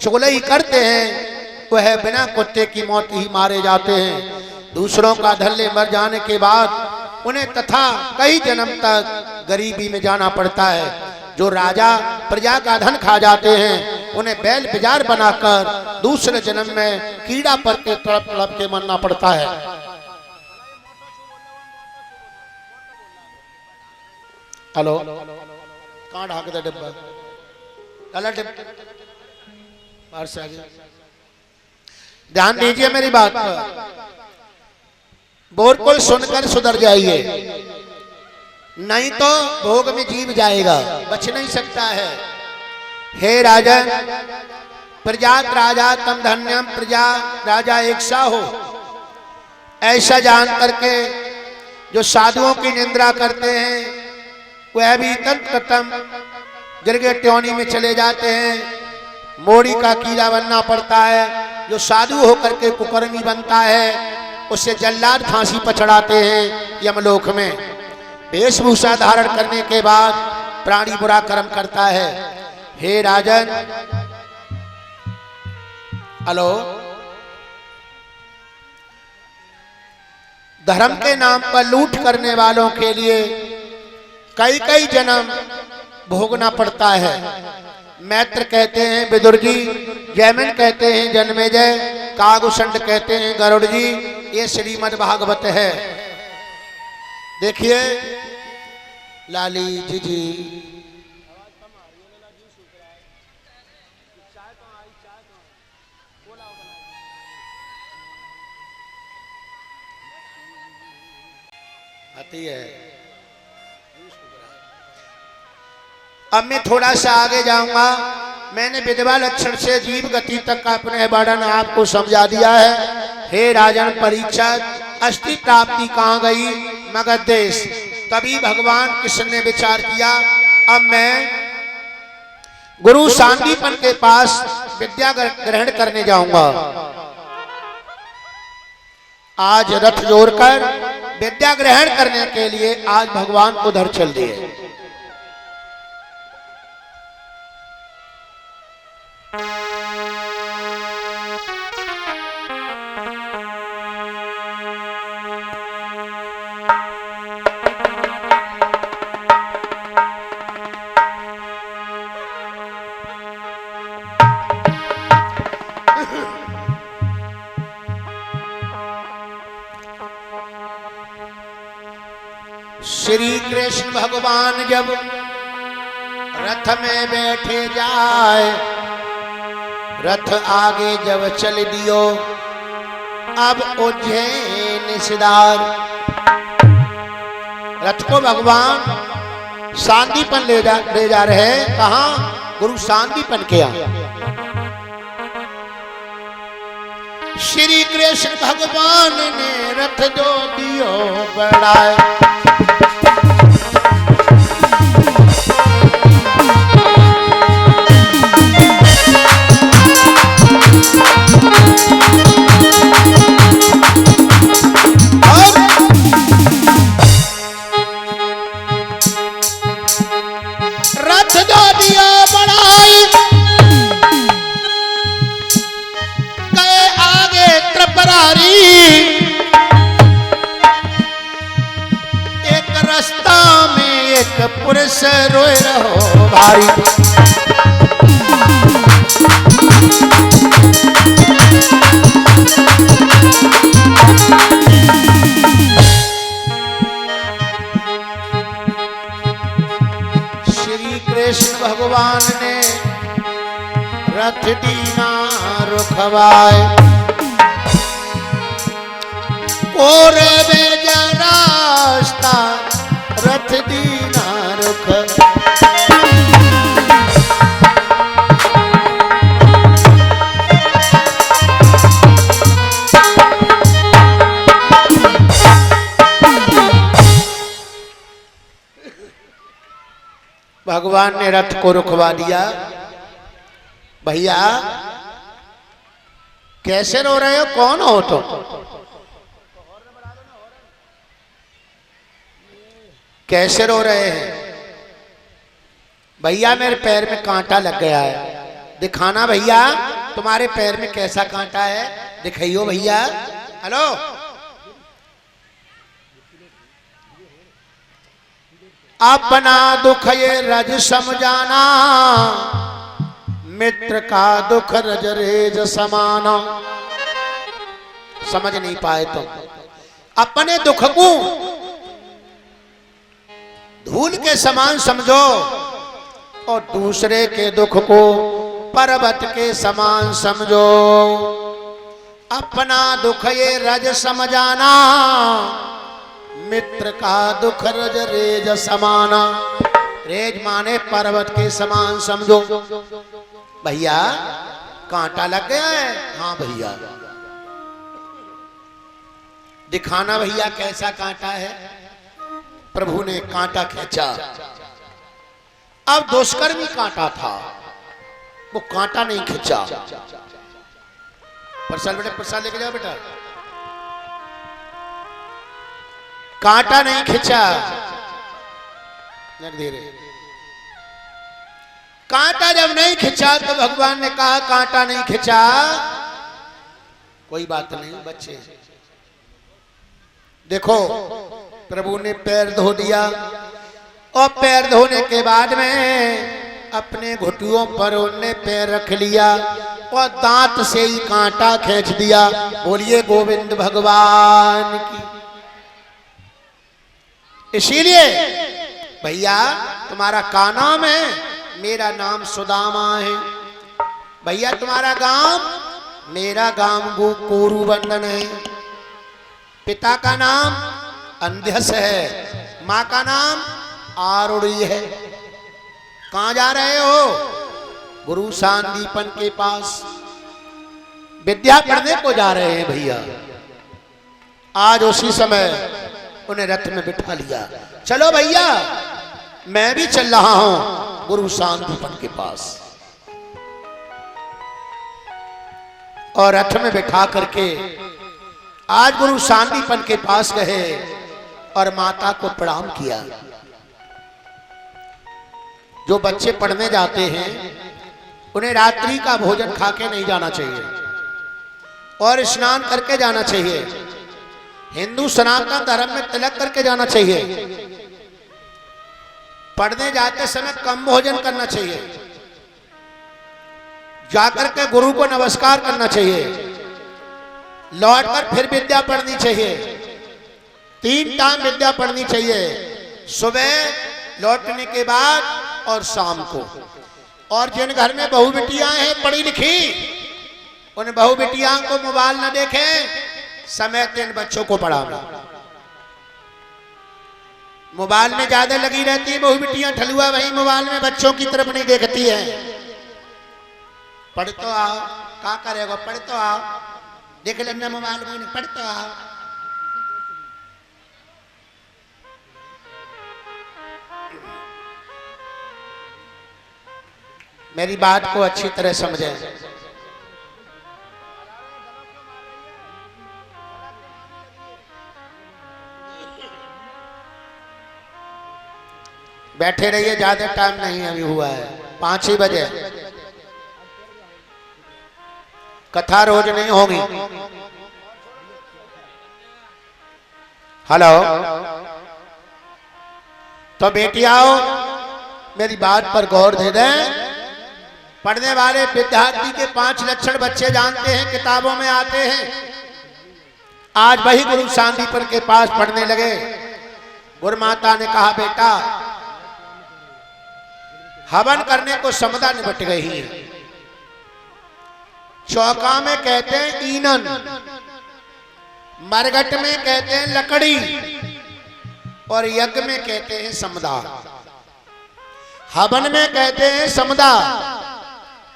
A: चुगलई करते हैं वह बिना कुत्ते की मौत ही मारे जाते हैं। दूसरों का धल्ले मर जाने के बाद उन्हें तथा कई जन्म तक गरीबी में जाना पड़ता है। जो राजा प्रजा का धन खा जाते हैं उन्हें बैल बिजार बनाकर दूसरे जन्म में कीड़ा पर के तड़प तड़प के मरना पड़ता है। हेलो, कहाँ ढाक दे डिब्बा? डाला डिब्बा बाहर से आगे। ध्यान दीजिए मेरी बात पर, बिल्कुल सुनकर सुधर जाइए, नहीं तो भोग में जीव जाएगा, बच नहीं सकता है। हे राजन, प्रजा राजा तम धन्यम, प्रजा राजा एक सा हो। ऐसा जान करके जो साधुओं की निंदा करते हैं वह भी तम गिरगे ट्योनी में चले जाते हैं। मोड़ी का कीड़ा बनना पड़ता है। जो साधु होकर के कुकर्मी बनता है उससे जल्लाद फांसी पर चढ़ाते हैं यमलोक में। वेशभूषा धारण करने के बाद प्राणी बुरा कर्म करता है। हे राजन, हेलो, धर्म के नाम पर लूट करने वालों के लिए कई कई जन्म भोगना पड़ता है। मैत्र कहते हैं विदुर जी, जैमिन कहते हैं जन्मेजय, कागुसंड कहते हैं गरुड़ जी। ये श्रीमद् भागवत है। देखिए लाली जी आती है। अब मैं थोड़ा सा आगे जाऊंगा। मैंने विधवा लक्षण से जीव गति तक का अपने वर्णन आपको समझा दिया है। हे राजन परीक्षक, अस्थि प्राप्ति कहाँ गई? मगध देश। तभी भगवान कृष्ण ने विचार किया, अब मैं गुरु सांदीपन के पास विद्या ग्रहण करने जाऊंगा। आज रथ जोड़कर विद्या ग्रहण करने के लिए आज भगवान उधर चल दिए। श्री कृष्ण भगवान जब रथ में बैठे जाए, रथ आगे जब चल दियो, अब उज्जैन सिदार। रथ को भगवान सांदीपन ले जा रहे हैं। कहाँ? गुरु सांदीपन के यहाँ। श्री कृष्ण भगवान ने रथ जो दियो बढ़ाए, रथ दो दिया बढ़ाई, गए आगे त्रिपुरारी। एक रास्ता में एक पुरुष रोए रहो भारी। कृष्ण भगवान ने रथ दीना रुखवाए, और बेजा रास्ता रथ दीना रुख। भगवान ने रथ को रुकवा दिया। भैया कैसे रो रहे हो? कौन हो तुम? कैसे रो रहे हैं? भैया मेरे पैर में कांटा लग गया है। दिखाना भैया, तुम्हारे पैर में कैसा कांटा है, दिखाइयो भैया। हेलो, अपना दुख ये रज समझाना, मित्र का दुख रज रेज समाना। समझ नहीं पाए तुम। अपने दुख को धूल के समान समझो और दूसरे के दुख को पर्वत के समान समझो। अपना दुख ये रज समझाना, मित्र का दुख रज रेज समाना। रेज माने पर्वत के समान समझो। भैया कांटा लग गया है? हाँ भैया। दिखाना भैया कैसा कांटा है। प्रभु ने कांटा खींचा। अब दुष्कर्मी कांटा था, वो कांटा नहीं खींचा। प्रसाद बेटा, प्रसाद लेके जाओ बेटा। कांटा नहीं खींचा। धीरे कांटा जब नहीं खींचा तो भगवान ने कहा कांटा नहीं खींचा, कोई बात नहीं बच्चे। देखो प्रभु ने पैर धो दिया और पैर धोने के बाद में अपने घुटनों पर उन्हें पैर रख लिया और दांत से ही कांटा खींच दिया। बोलिए गोविंद भगवान की। इसीलिए भैया तुम्हारा का नाम है? मेरा नाम सुदामा है। भैया तुम्हारा गांव? मेरा गांव कोरूबंदन है। पिता का नाम? अंधस है। माँ का नाम आरुड़ी है। कहां जा रहे हो? गुरु सांदीपन के पास विद्या पढ़ने को जा रहे हैं भैया। आज उसी समय उन्हें रथ में बिठा लिया। चलो भैया, मैं भी चल रहा हूं गुरु सांदीपन के पास। और रथ में बिठा करके आज गुरु सांदीपन के पास गए और माता को प्रणाम किया। जो बच्चे पढ़ने जाते हैं उन्हें रात्रि का भोजन खा के नहीं जाना चाहिए और स्नान करके जाना चाहिए। हिंदू सनातन धर्म में तिलक करके जाना चाहिए। पढ़ने जाते समय कम भोजन करना चाहिए। जाकर के गुरु को नमस्कार करना चाहिए। लौटकर फिर विद्या पढ़नी चाहिए। 3 टाइम विद्या पढ़नी चाहिए, सुबह लौटने के बाद और शाम को। और जिन घर में बहू बेटियां हैं पढ़ी लिखी, उन बहू बेटियां को मोबाइल न देखें, समय इन बच्चों को पढ़ाना। मोबाइल में ज्यादा लगी रहती है बहू बेटियां, ठलुआ वही मोबाइल में बच्चों की तरफ नहीं देखती है। पढ़ तो आओ, क्या करेगा? पढ़ तो आओ, देख लेना मोबाइल में, पढ़ तो आओ। मेरी बात को अच्छी तरह समझें। बैठे रहिए, ज्यादा टाइम नहीं अभी हुआ है, 5 ही बजे। कथा रोज नहीं होगी। हेलो, तो बेटियाओ मेरी बात पर गौर दे दें। पढ़ने वाले विद्यार्थी के 5 लक्षण बच्चे जानते हैं, किताबों में आते हैं। आज वही गुरु सांदीपन के पास पढ़ने लगे। गुरु माता ने कहा, बेटा हवन करने को समदा निपट गई है। चौका में कहते हैं ईंधन, मरघट में कहते हैं लकड़ी, और यज्ञ में कहते हैं समदा। हवन में कहते हैं समदा,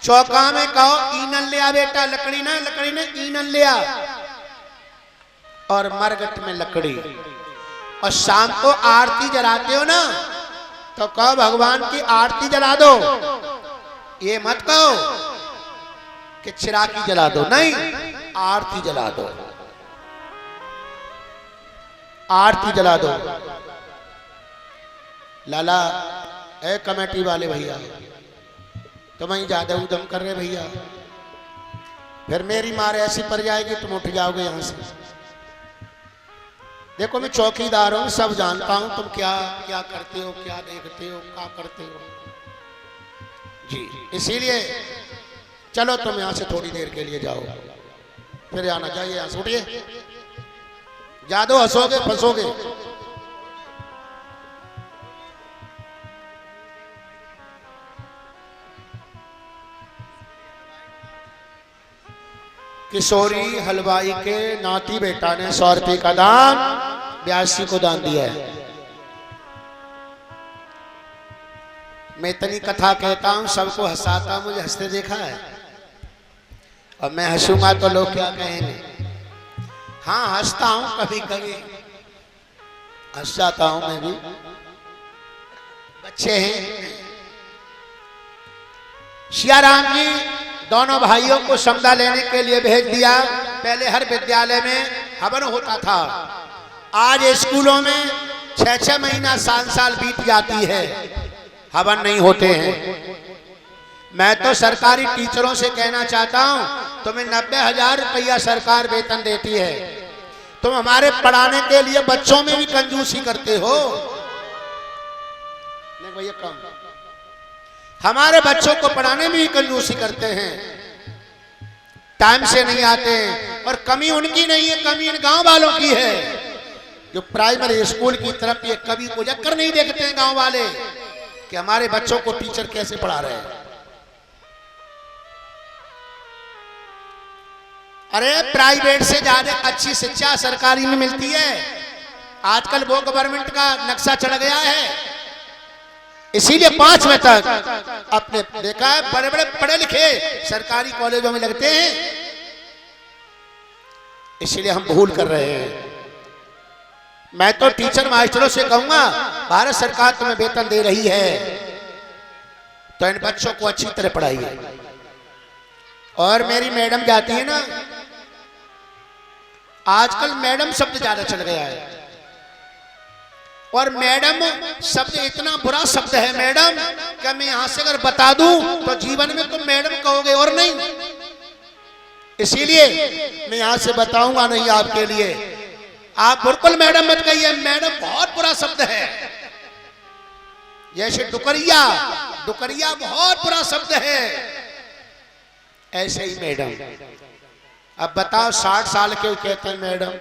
A: चौका में कहो ईंधन ले आ बेटा, लकड़ी ने ईंधन ले आ, और मरघट में लकड़ी। और शाम को आरती जलाते हो ना, तो कहो भगवान की आरती जला दो। ये मत कहो कि चिरागी जला दो, नहीं, आरती जला दो, आरती जला दो। लाला, ए कमेटी वाले भैया, तुम ही ज्यादा उद्यम कर रहे भैया, फिर मेरी मार ऐसी पड़ जाएगी तुम उठ जाओगे यहां से। देखो मैं चौकीदार हूं, सब जानता हूं तुम क्या क्या करते हो, क्या देखते हो, क्या करते हो जी। इसीलिए चलो तुम यहां से थोड़ी देर के लिए जाओ, फिर आना चाहिए। यहां से उठिए, ज्यादा हंसोगे फंसोगे। किशोरी हलवाई के नाती बेटा ने 100 रुपये का दान ब्यासी को दान दिया है। मैं इतनी कथा कहता हूं, सबको हंसाता हूं, मुझे हंसते देखा है। और मैं हंसूंगा तो लोग क्या कहेंगे। हाँ, हंसता हूं, कभी कभी हंस जाता हूं मैं भी। बच्चे हैं, सियाराम जी दोनों भाइयों को समदा लेने के लिए भेज दिया। पहले हर विद्यालय में हवन होता था, आज स्कूलों में 6-6 महीना, साल बीत जाती है, हवन नहीं होते हैं। मैं तो सरकारी टीचरों से कहना चाहता हूं, तुम्हें 90,000 रुपया सरकार वेतन देती है, तुम हमारे पढ़ाने के लिए बच्चों में भी कंजूसी करते हो। नहीं भैया, कम, हमारे बच्चों को पढ़ाने में भी कंजूसी करते हैं, टाइम से नहीं आते हैं। और कमी उनकी नहीं है, कमी इन गांव वालों की है, जो प्राइमरी स्कूल की तरफ ये कभी उजक कर नहीं देखते हैं गांव वाले कि हमारे बच्चों को टीचर कैसे पढ़ा रहे हैं। अरे प्राइवेट से ज्यादा अच्छी शिक्षा सरकारी में मिलती है। आजकल वो गवर्नमेंट का नक्शा चढ़ गया है, इसीलिए 5वीं तक आपने देखा है बड़े बड़े पढ़े लिखे सरकारी कॉलेजों में लगते हैं, इसीलिए हम भूल कर रहे हैं। मैं तो टीचर मास्टरों से कहूंगा, भारत सरकार तुम्हें वेतन दे रही है तो इन बच्चों को अच्छी तरह पढ़ाइए। और मेरी मैडम जाती है ना, आजकल मैडम शब्द ज्यादा चल गया है, और मैडम शब्द इतना बुरा शब्द है मैडम, क्या मैं यहां से अगर बता दूं तो जीवन में तुम मैडम कहोगे और नहीं, इसीलिए मैं यहां से बताऊंगा नहीं आपके लिए। आप बिल्कुल मैडम मत कहिए, मैडम बहुत बुरा शब्द है। जैसे डुकरिया, डुकरिया बहुत बुरा शब्द है, ऐसे ही मैडम। अब बताओ 60 साल के कहते हैं मैडम,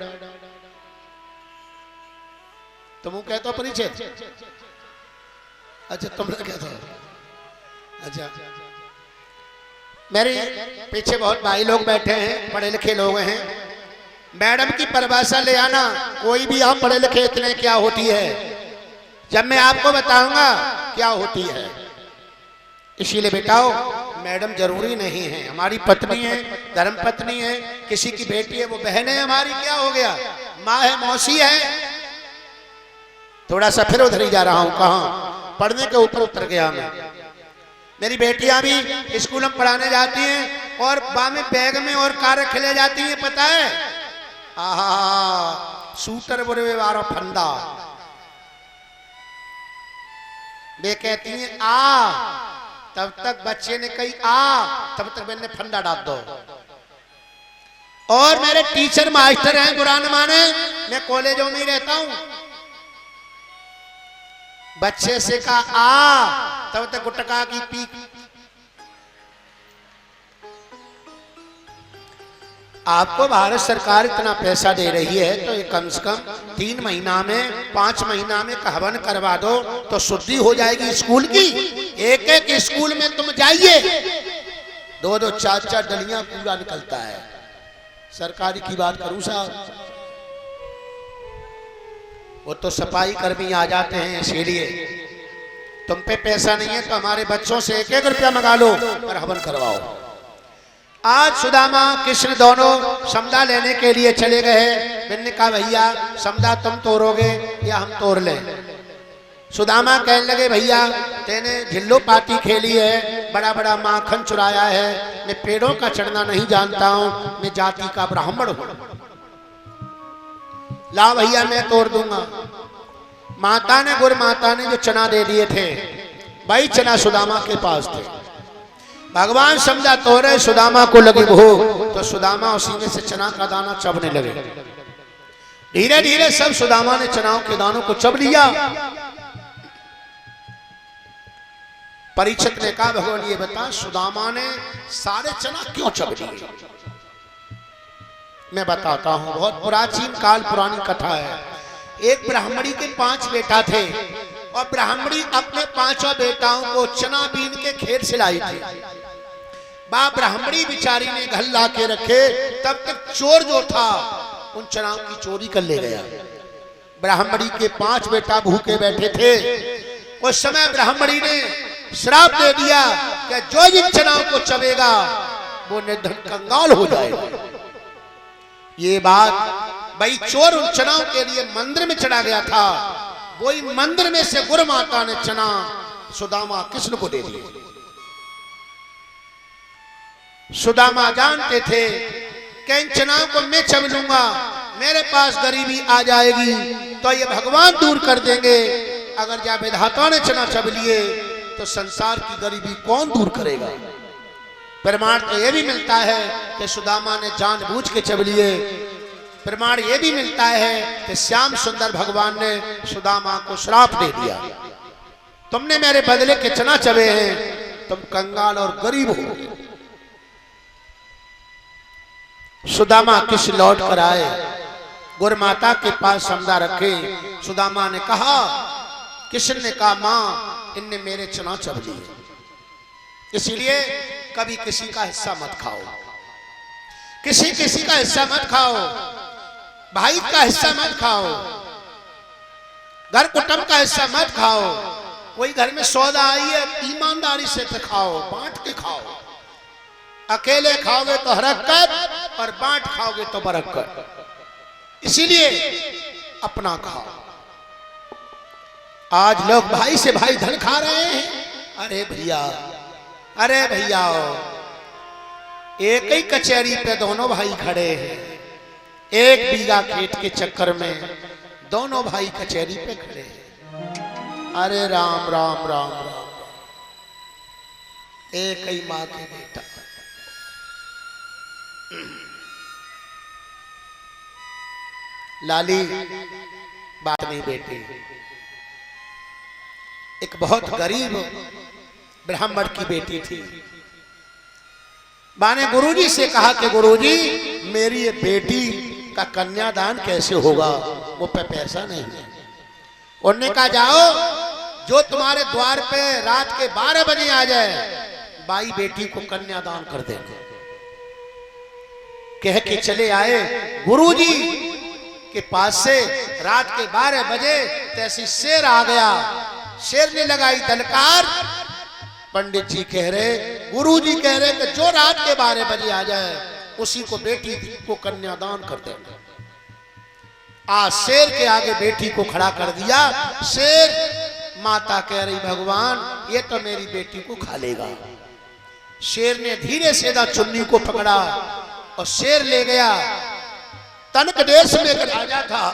A: तुम कहते हो परिचय? अच्छा तुम कहते हो, अच्छा। मेरे पीछे बहुत भाई लोग बैठे हैं, पढ़े लिखे लोग हैं, मैडम की परिभाषा ले आना, कोई भी आप पढ़े लिखे इतने क्या होती है, जब मैं आपको बताऊंगा क्या होती है। इसीलिए बेटाओ मैडम जरूरी नहीं है, हमारी पत्नी है, धर्म पत्नी है, किसी की बेटी है वो बहन है हमारी, क्या हो गया, माँ है, मौसी है। थोड़ा सा फिर उधर ही जा रहा हूं, कहां पढ़ने के ऊपर उतर गया मैं। मेरी बेटियां भी स्कूल में पढ़ाने जाती हैं और बामे बैग में और कार खिले जाती हैं, पता है, आहा सूटर बुरे वारा फंदा। वे कहती हैं आ, तब तक बच्चे ने कही आ, तब तक मैंने फंदा डाल दो। और मेरे टीचर मास्टर हैं, बुरा न माने, मैं कॉलेजों में ही रहता हूं, बच्चे से कहा आ, तब तक गुटका की पी। आपको भारत सरकार इतना पैसा दे रही है तो ये कम से कम 3 महीना में 5 महीना में हवन करवा दो तो शुद्धि हो जाएगी स्कूल की। एक एक स्कूल में तुम जाइए, 2-2 4-4 डलियां पूरा निकलता है। सरकारी की बात करूं साहब, वो तो सफाई कर्मी आ जाते हैं, इसीलिए तुम पे पैसा नहीं है तो हमारे बच्चों से 1-1 रुपया मंगा लो और हवन करवाओ। आज सुदामा कृष्ण दोनों समदा लेने के लिए चले गए। मैंने कहा भैया समदा तुम तोड़ोगे या हम तोड़ लें? सुदामा कहने लगे भैया तेने झिल्लो पाती खेली है, बड़ा बड़ा माखन चुराया है, मैं पेड़ों का चढ़ना नहीं जानता हूं, मैं जाति का ब्राह्मण हूं, ला भैया मैं तोड़ दूंगा। माता ने, गुरु माता ने जो चना दे दिए थे, भाई चना सुदामा के पास थे। भगवान समझा तोड़े, सुदामा को लगी भूख तो सुदामा उसी में से चना का दाना चबने लगे। धीरे धीरे सब सुदामा ने चनाओं के दानों को चब लिया। परीक्षित ने कहा भगवान ये बता सुदामा ने सारे चना क्यों चब लिए? मैं बताता हूं, बहुत प्राचीन काल पुरानी कथा है। एक ब्राह्मणी के 5 बेटा थे और ब्राह्मणी अपने 5 बेटाओं को चना बीन के खेत से लाई थी। बाप ब्राह्मणी बिचारी ने घर ला के रखे, तब तक चोर जो था उन चनाओं की चोरी कर ले गया। ब्राह्मणी के 5 बेटा भूखे बैठे थे। उस समय ब्राह्मणी ने श्राप दे दिया कि जो इन चनाओं को चबेगा वो निर्धन कंगाल हो जाएगा। ये बात भाई चोर उन चनाओं के लिए मंदिर में चढ़ा गया था, वही मंदिर में से गुरु माता ने चना सुदामा कृष्ण को दे दिए। सुदामा जानते थे कि इन चनाओं को मैं चब लूंगा, मेरे पास गरीबी आ जाएगी तो ये भगवान दूर कर देंगे। अगर जब विधाता ने चना चब लिए तो संसार की गरीबी कौन दूर करेगा? प्रमाण तो यह भी मिलता है कि सुदामा ने जानबूझ के चब लिए। प्रमाण यह भी मिलता है कि श्याम सुंदर भगवान ने सुदामा को श्राप दे दिया, तुमने मेरे बदले के चना चबे हैं, तुम कंगाल और गरीब हो। सुदामा कृष्ण लौट कर आए, गुरु माता के पास समदा रखे। सुदामा ने कहा, कृष्ण ने कहा मां इनने मेरे चना चब लिए, इसलिए कभी किसी का हिस्सा मत खाओ, किसी का हिस्सा मत खाओ, भाई का हिस्सा मत खाओ। घर कुटुंब का हिस्सा मत खाओ। कोई घर में सौदा आई है, ईमानदारी से तो खाओ, बांट के खाओ। अकेले खाओगे तो हरकत और बांट खाओगे तो बरकत। इसीलिए अपना खाओ। आज लोग भाई से भाई धन खा रहे हैं। अरे भैया, अरे भैया, एक ही कचहरी पे दोनों भाई खड़े हैं। एक बीघा खेत के चक्कर में दोनों भाई कचहरी पे खड़े हैं। अरे राम राम राम राम, एक ही मां के बेटा। लाली बात नहीं बेटी। एक बहुत गरीब ब्राह्मण की बेटी थी। मां ने गुरुजी से कहा कि गुरुजी, मेरी ये बेटी का कन्यादान कैसे होगा? वो पे पैसा नहीं है। उन्होंने कहा जाओ, जो तुम्हारे द्वार पे रात के 12 बजे आ जाए, बाई बेटी को कन्यादान कर देना। कह के चले आए गुरुजी के पास से। रात के 12 बजे तैसी शेर आ गया। शेर ने लगाई दलकार। पंडित जी कह रहे, गुरुजी कह रहे कि जो रात के 12 बजे आ जाए उसी को बेटी को कन्यादान कर देना। आज शेर के आगे बेटी को खड़ा कर दिया। शेर माता कह रही, भगवान ये तो मेरी बेटी को खा लेगा। शेर ने धीरे से चुन्नी को पकड़ा और शेर ले गया। तनक देश में एक राजा था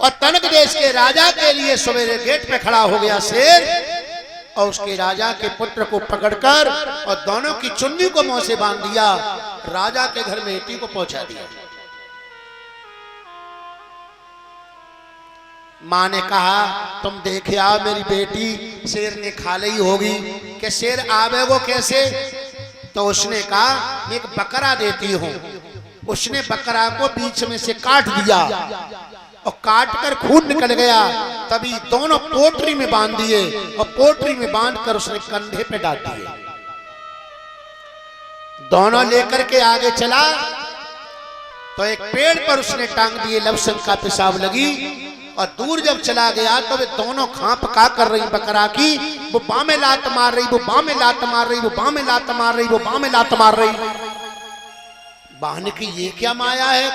A: और तनक देश के राजा के लिए सवेरे गेट पे खड़ा हो गया शेर, और उसके राजा के पुत्र को पकड़कर और दोनों की चुन्नी को मुंह से बांध दिया। राजा के घर में बेटी को पहुंचा दिया। मां ने कहा, तुम देखे आओ मेरी बेटी शेर ने खा ली होगी। कि शेर आवे वो कैसे? तो उसने कहा, एक बकरा देती हूं। उसने बकरा को बीच में से काट दिया और काट कर खून निकल गया। तभी दोनों पोटरी में बांध दिए और पोटरी में बांधकर उसने कंधे पे डाल दिए। दोनों लेकर के आगे चला तो एक पेड़ पर उसने टांग दिए। लवसन का पेशाब लगी और दूर जब चला गया तो वे दोनों खांप का कर रही बकरा की। वो बाँ में लात मार रही, वो बाँ में लात मार रही, वो बाँ में लात मार रही, वो बाँ में लात मार रही। बहन की ये क्या माया है?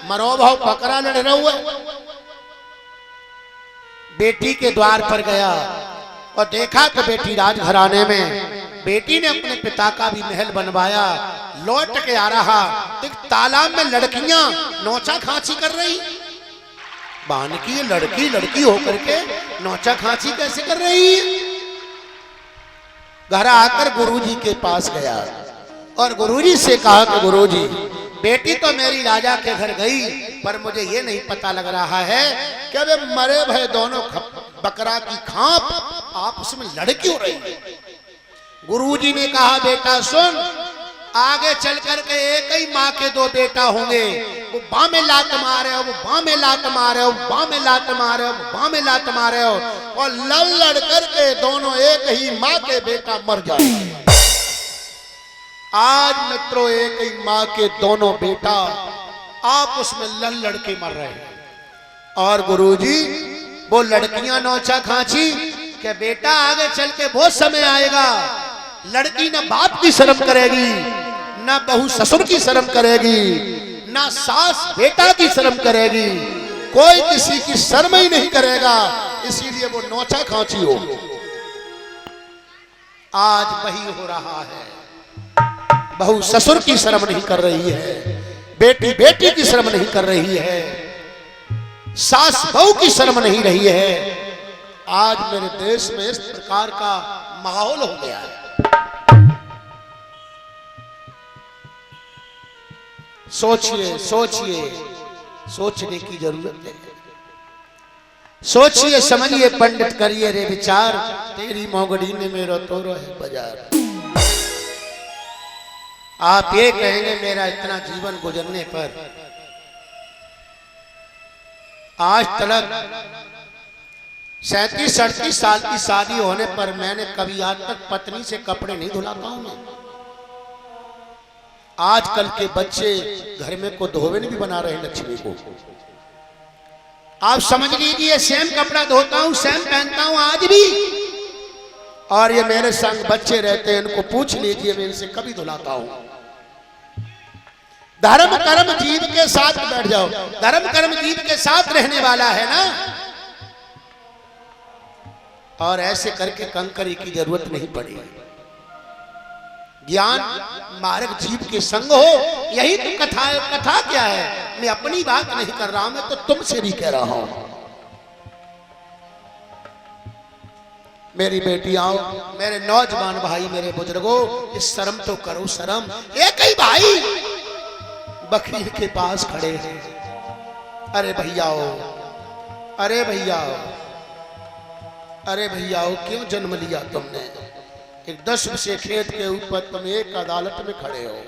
A: मरो भाव बकरा लड़ रहा हुआ। बेटी के द्वार पर गया और देखा कि बेटी राजघराने में। बेटी ने अपने पिता का भी महल बनवाया। लौट के आ रहा तो तालाब में लड़कियां नौचा खांची कर रही। बहन की ये लड़की लड़की होकर के नौचा खांची कैसे कर रही है? घर आकर गुरुजी के पास गया और गुरुजी से कहा कि गुरुजी, बेटी तो मेरी राजा के घर गई, पर मुझे ये नहीं पता लग रहा है कि वे मरे भय दोनों बकरा की खांप आपस में लड़ क्यों रही है। गुरुजी ने कहा, बेटा सुन, आगे चल करके एक ही माँ के दो बेटा होंगे। वो बाँ में लात मारे हो, वो बाँ में लात मारे हो, बाँ में लात मारे हो, बाँ में लात मारे हो, और लड़ लड़ करके दोनों एक ही माँ के बेटा मर जाएंगे। आज मित्रों एक ही माँ के दोनों बेटा आपस में लड़ लड़ के मर रहे हैं। और गुरुजी वो लड़कियां नौचा खांची कि बेटा आगे चल के बहुत समय आएगा, लड़की ना बाप की शर्म करेगी, ना बहू ससुर की शर्म करेगी, ना सास बेटा की शर्म करेगी, कोई किसी की शर्म ही नहीं करेगा। इसीलिए वो नौचा खांची हो। आज वही हो रहा है। बहू ससुर की शर्म नहीं कर रही है, बेटी बेटी की शर्म नहीं कर रही है, सास बहू की शर्म नहीं रही है। आज मेरे देश में इस प्रकार का माहौल हो गया है। सोचिए सोचिए, सोचने की जरूरत है। सोचिए समझिए पंडित करिए रे विचार, तेरी मोगड़ी ने मेरा तोरो है बाजार। आप ये कहेंगे मेरा इतना जीवन गुजरने पर आज तक 37-38 साल की शादी होने पर मैंने कभी आज तक पत्नी से कपड़े नहीं धुलाता हूं मैं। आजकल के बच्चे घर में को धोबन भी बना रहे हैं लक्ष्मी को। आप समझ लीजिए, सेम कपड़ा धोता हूं, सेम पहनता हूं आज भी। और ये मेरे संग बच्चे रहते हैं, इनको पूछ लीजिए, मैं इनसे कभी धुलाता हूं। धर्म कर्म जीव के साथ बैठ जाओ, धर्म कर्म जीव के साथ रहने वाला है ना। और ऐसे करके कंकरी की जरूरत नहीं पड़ी। ज्ञान मार्ग जीव के संग हो, यही तो कथा है। कथा क्या है? मैं अपनी बात नहीं कर रहा हूं, मैं तो तुमसे भी कह रहा हूं। मेरी बेटियां, मेरे नौजवान भाई, मेरे बुजुर्गों, इस शर्म तो करो, शर्म। एक ही भाई वकील के पास खड़े हैं। अरे भैयाओ, अरे भैयाओ, अरे भैयाओ, क्यों जन्म लिया तुमने? एक 10 वर्षीय खेत के ऊपर तुम एक अदालत में खड़े हो।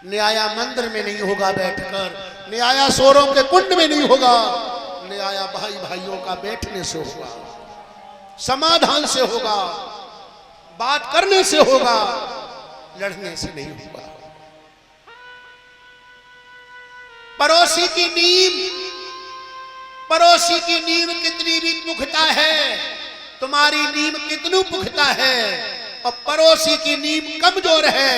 A: न्याय मंदिर में नहीं होगा बैठकर, न्याय सोरों के कुंड में नहीं होगा, न्याय भाई भाइयों का बैठने से होगा, समाधान से होगा, बात करने से होगा, लड़ने से नहीं होगा। पड़ोसी की नींव कितनी भी पुख्ता है, तुम्हारी नींव कितनी पुख्ता है, और पड़ोसी की नींव कमजोर है,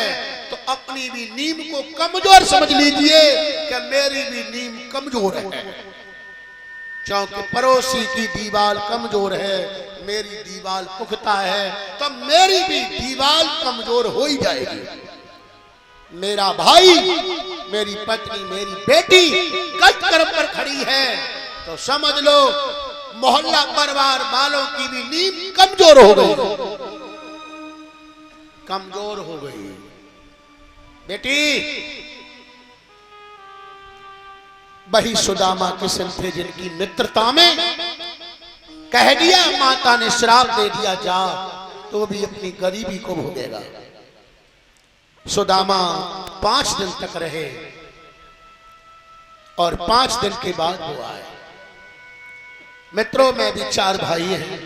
A: तो अपनी भी नींव को कमजोर समझ लीजिए कि मेरी भी नींव कमजोर है। क्योंकि पड़ोसी की दीवार कमजोर है, मेरी दीवार पुख्ता है, तो मेरी भी दीवार कमजोर हो ही जाएगी। मेरा भाई, मेरी पत्नी, मेरी बेटी गलत कर्म पर खड़ी है, तो समझ लो मोहल्ला परिवार वालों की भी नींव कमजोर हो गई, कमजोर हो गई। बेटी, वही सुदामा किस्म थे जिनकी मित्रता में कह दिया, माता ने श्राप दे दिया जा, तो भी अपनी गरीबी को भोगेगा। सुदामा 5 दिन तक रहे, और 5 दिन के बाद वो आए। मित्रों, में भी 4 भाई हैं,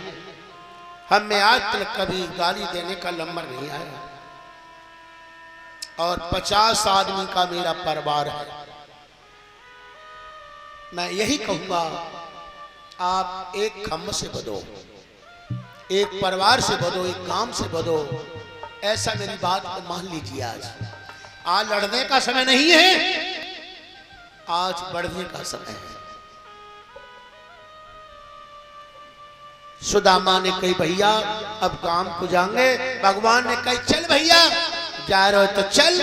A: हम में आज तक कभी गाली देने का नंबर नहीं आया, और 50 आदमी का मेरा परिवार है। मैं यही कहूंगा, आप एक खम्भ से बदो, एक परिवार से बदो, एक गांव से बदो। ऐसा मेरी बात को मान लीजिए। आज लड़ने का समय नहीं है, आज बढ़ने का समय है। सुदामा ने कही, भैया अब काम को जाएंगे। भगवान ने कही, चल भैया, जा रहे हो तो चल।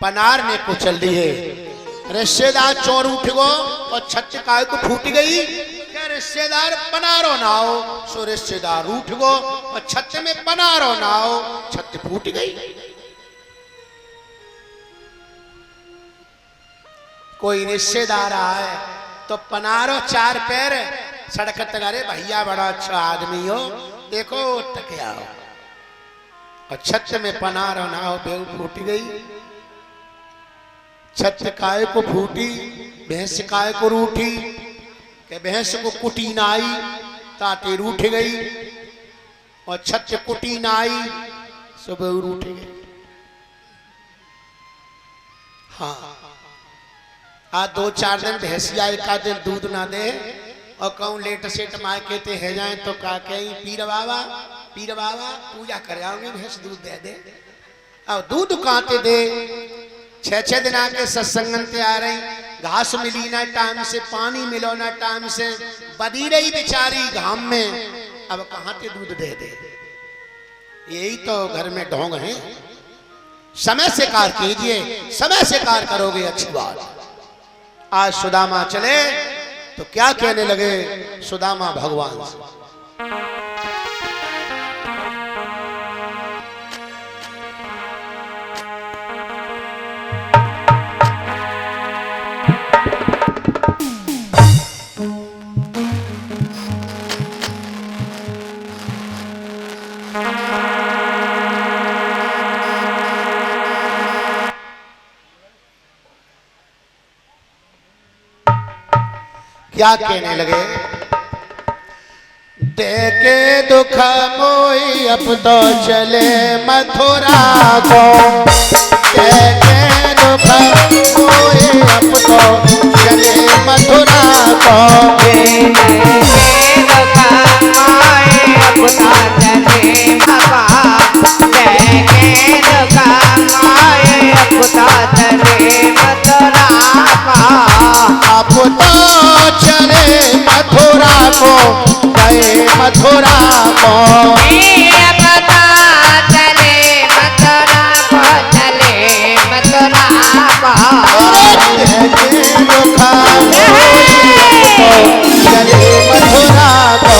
A: पनारने को चल रही है। रिश्तेदार चोर उठ गो और छत काय को फूट गई। क्या रिश्तेदार पनारो ना हो, सो रिश्तेदार उठ गो और छत में पनारो ना हो, छत फूट गई। कोई रिश्तेदार आए तो पनारो 4 पैर सड़क तगारे, भैया बड़ा अच्छा आदमी हो, देखो टकिया हो, और छत में पनारो ना हो, बेव फूट गई। छत काय को फूटी, भैंस काय को रूठी, के भैंस को कुटी ना आई, ताते रूठ गई, और छत कुटी ना आई, सुबह रूठ गई। हाँ, आज 2-4 दिन भैंसिया एक दिन दूध ना दे, और कहूँ लेट सेट माय कहते है जाए, तो का कहीं पीर बाबा पूजा कर आऊंगी, भैंस दूध दे दे। अब दूध कहते दे, 6-6 दिन आके सत्संगन ते आ रही, घास मिली ना टाइम से, पानी मिलो ना टाइम से, बदी रही बेचारी घाम में, अब कहाँ ते दूध दे दे। यही तो घर में ढोंग है। समय से कार्य कीजिए, समय से कार्य करोगे अच्छी बात। आज सुदामा चले तो क्या कहने लगे सुदामा भगवान से, क्या कहने लगे, देखे दुख मोई अब तो चले मथुरा को, देखे दुख मोई अब को गए मथुरा को।
D: पता चले मथुरा को, चले मथुरा को।
A: चले मथुरा को।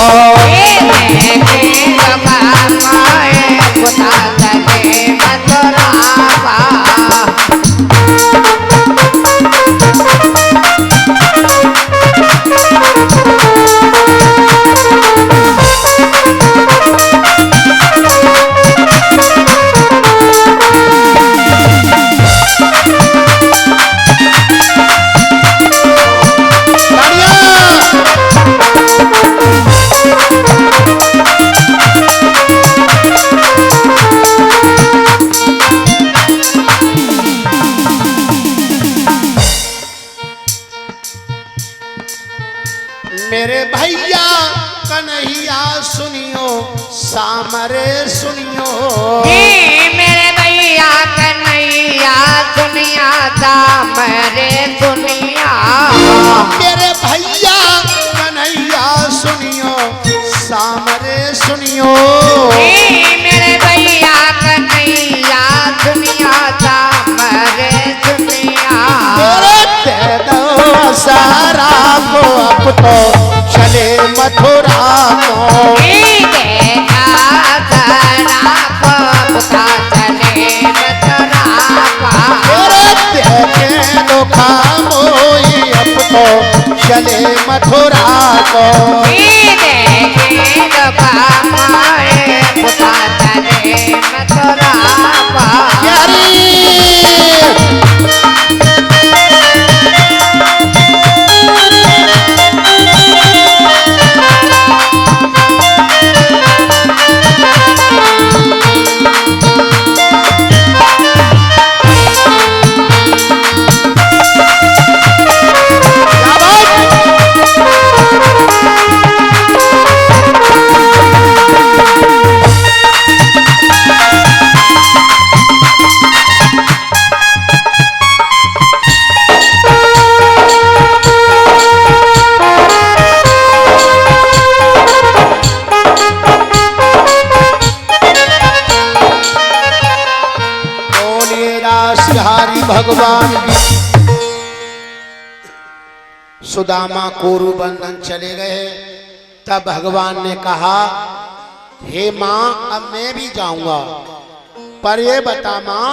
A: मेरे भैया कन्हैया सुनियो, सामरे सुनियो।
D: मेरे भैया कन्हैया सुनिया, सामरे सुनिया।
A: मेरे भैया कन्हैया सुनियो, सामरे सुनियो।
D: मेरे भैया कन्हैया सुनिया, सामरे सुनिया।
A: दे दो सारा को अब तो चले मथुरा को।
D: देखा सारा को पता चले मथुरा को।
A: देखे दो खामोई अब तो चले मथुरा को।
D: देखे तो पाए पता चले मथुरा को।
A: यारी भगवान की। सुदामा कोरु बंधन चले गए, तब भगवान ने कहा, हे मां अब मैं भी जाऊंगा, पर ये बता मां,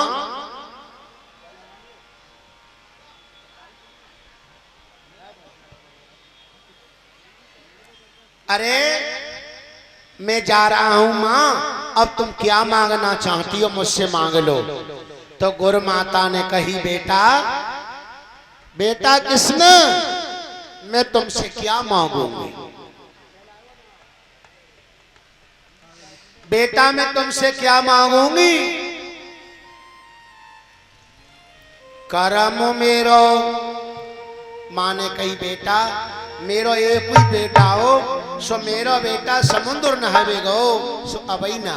A: अरे मैं जा रहा हूं मां, अब तुम क्या मांगना चाहती हो मुझसे मांग लो। तो गुरु माता ने कही, बेटा बेटा कृष्ण मैं तुमसे क्या मांगूंगी, बेटा मैं तुमसे क्या मांगूंगी, करम मेरो। मां ने कही, बेटा मेरो एक ही बेटा हो, सो मेरो बेटा समुद्र नहावे गो, सो अबई ना,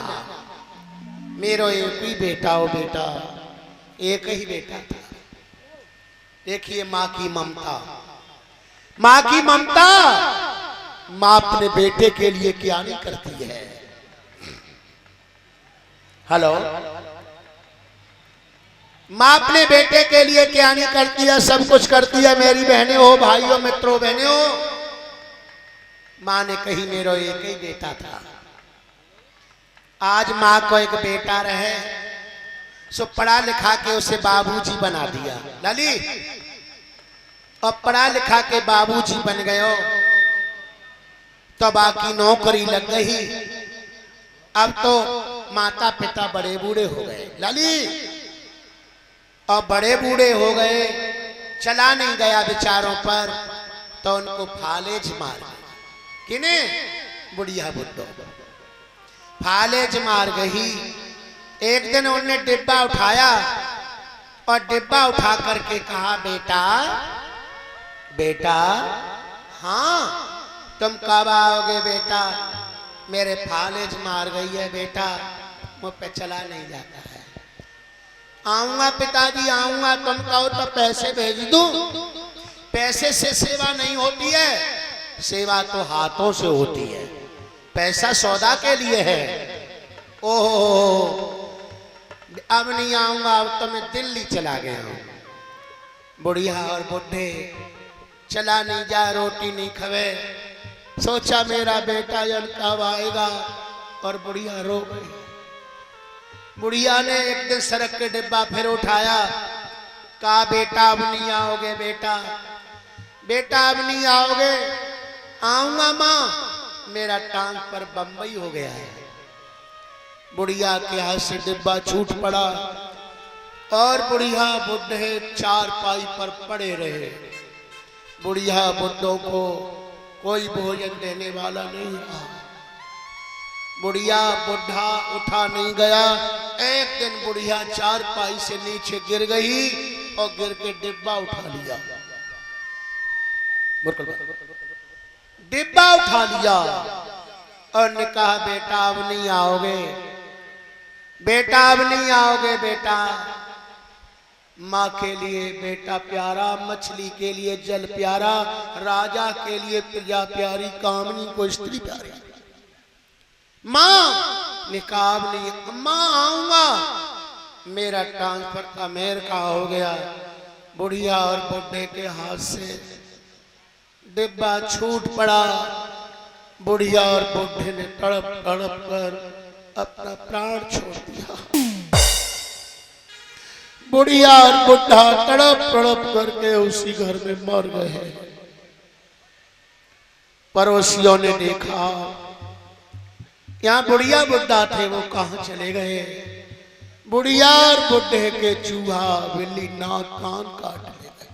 A: मेरो एक ही बेटा हो, बेटा एक ही बेटा था। देखिए मां की ममता, मां की ममता, मां अपने बेटे के लिए क्या नहीं करती है। हेलो, मां अपने बेटे के लिए क्या नहीं करती है, सब कुछ करती है। मेरी बहनें हो, भाइयों, मित्रों, बहनें हो, मां ने कही मेरो एक ही बेटा था, आज मां को एक बेटा रहे, सो पढ़ा लिखा के उसे बाबूजी बना दिया। लाली, और पढ़ा लिखा के बाबूजी बन गयो, तो बाकी नौकरी लग गई। अब तो माता पिता बड़े बूढ़े हो गए लाली, और बड़े बूढ़े हो गए, चला नहीं गया विचारों पर, तो उनको फालेज मार गई। किने? बुढ़िया बुड्ढो फालेज मार गई। एक दिन उन्होंने डिब्बा उठाया और डिब्बा उठा करके कहा, बेटा बेटा, हाँ तुम कब आओगे बेटा, मेरे फालेज मार गई है बेटा, मुझ पे चला नहीं जाता है। आऊंगा पिताजी आऊंगा, तुम कहो तो पैसे भेज दूं, पैसे से सेवा नहीं होती है, सेवा तो हाथों से होती है, पैसा सौदा के लिए है। ओहो, अब नहीं आऊंगा, अब तो मैं दिल्ली चला गया हूं। बुढ़िया और बुढ़े चला नहीं जा, रोटी नहीं खवे। सोचा मेरा बेटा जन कब आएगा, और बुढ़िया रो गई। बुढ़िया ने एक दिन सड़क के डिब्बा फिर उठाया, कहा बेटा अब नहीं आओगे, बेटा बेटा अब नहीं आओगे। आऊंगा माँ, मेरा टांग पर बम्बई हो गया है। बुढ़िया के हाथ से डिब्बा छूट पड़ा और बुढ़िया बुढ़े चारपाई पर पड़े रहे। बुढ़िया बुढ़ों को कोई भोजन देने वाला नहीं रहा। बुढ़िया बुढ़ा उठा नहीं गया। एक दिन बुढ़िया चारपाई से नीचे गिर गई और गिर के डिब्बा उठा लिया। डिब्बा उठा लिया और ने कहा बेटा अब नहीं आओगे, बेटा अब नहीं आओगे। बेटा माँ के लिए बेटा प्यारा, मछली के लिए जल प्यारा, राजा के लिए प्रिया प्यारी, कामनी को स्त्री प्यारी। माँ ने कहा अब नहीं, माँ आऊंगा, मेरा ट्रांसफर अमेरिका हो गया। बुढ़िया और बुढ़े के हाथ से डिब्बा छूट पड़ा। बुढ़िया और बुढ़े ने तड़प तड़प कर अपना प्राण छोड़ दिया। बुढ़िया और बुढ़ा तड़प तड़प करके उसी घर में मर गए। पड़ोसियों ने देखा यहाँ बुढ़िया बुढ़ा थे, वो कहाँ चले गए। बुढ़िया और बुढ़े के चूहा बिल्ली नाक कान काट ले गए।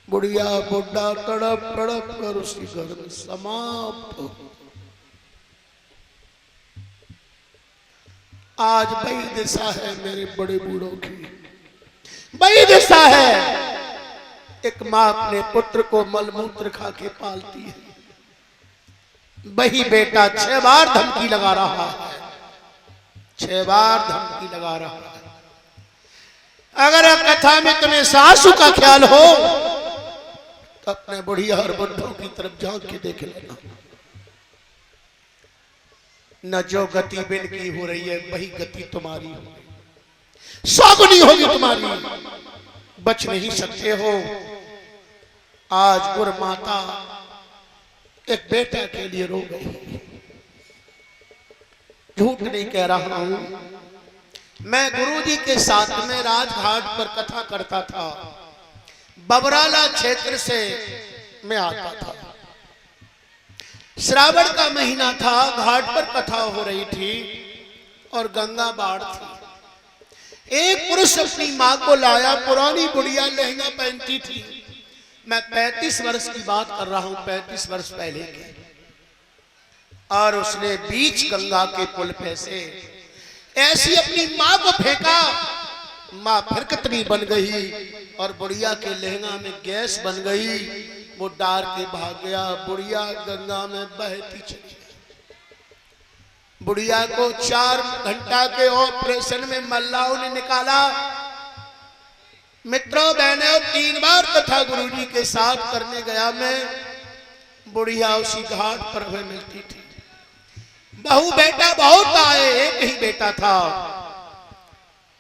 A: बुढ़िया बुढ़ा तड़प तड़प कर उसी घर में समाप्त हो। आज वही दिशा है मेरे बड़े बूढ़ों की, वही दिशा है। एक माँ अपने पुत्र को मलमूत्र खा के पालती है, वही बेटा 6 बार धमकी लगा रहा है, 6 बार धमकी लगा रहा है। अगर कथा में तुम्हें सासू का ख्याल हो तो अपने बुढ़िया और बुढ़ों की तरफ झांक के देख लेना। न जो गति बिन की हो रही है वही गति तुम्हारी होगी, 100 गुनी होगी तुम्हारी, बच नहीं सकते हो। आज गुरु माता एक बेटा के लिए रो गई। झूठ नहीं कह रहा हूं, मैं गुरुजी के साथ में राजघाट पर कथा करता था। बबराला क्षेत्र से मैं आता था। श्रावण का महीना था, घाट पर कथा हो रही थी और गंगा बाढ़ थी। एक पुरुष अपनी मां को लाया, पुरानी बुढ़िया लहंगा पहनती थी। मैं 35 वर्ष की बात कर रहा हूं, 35 वर्ष पहले की। और उसने बीच गंगा के पुल पे से ऐसी अपनी मां को फेंका, मां फिर कितनी बन गई और बुढ़िया के लहंगा में गैस बन गई। वो डार के भाग गया, बुढ़िया गंगा में बहती चली। बुढ़िया को 4 घंटा के ऑपरेशन में मल्लाहों ने निकाला। मित्रों बहनों, 3 बार कथा गुरुजी के साथ करने गया मैं। बुढ़िया उसी घाट पर हमें मिलती थी। बहू बेटा बहुत आए, एक ही बेटा था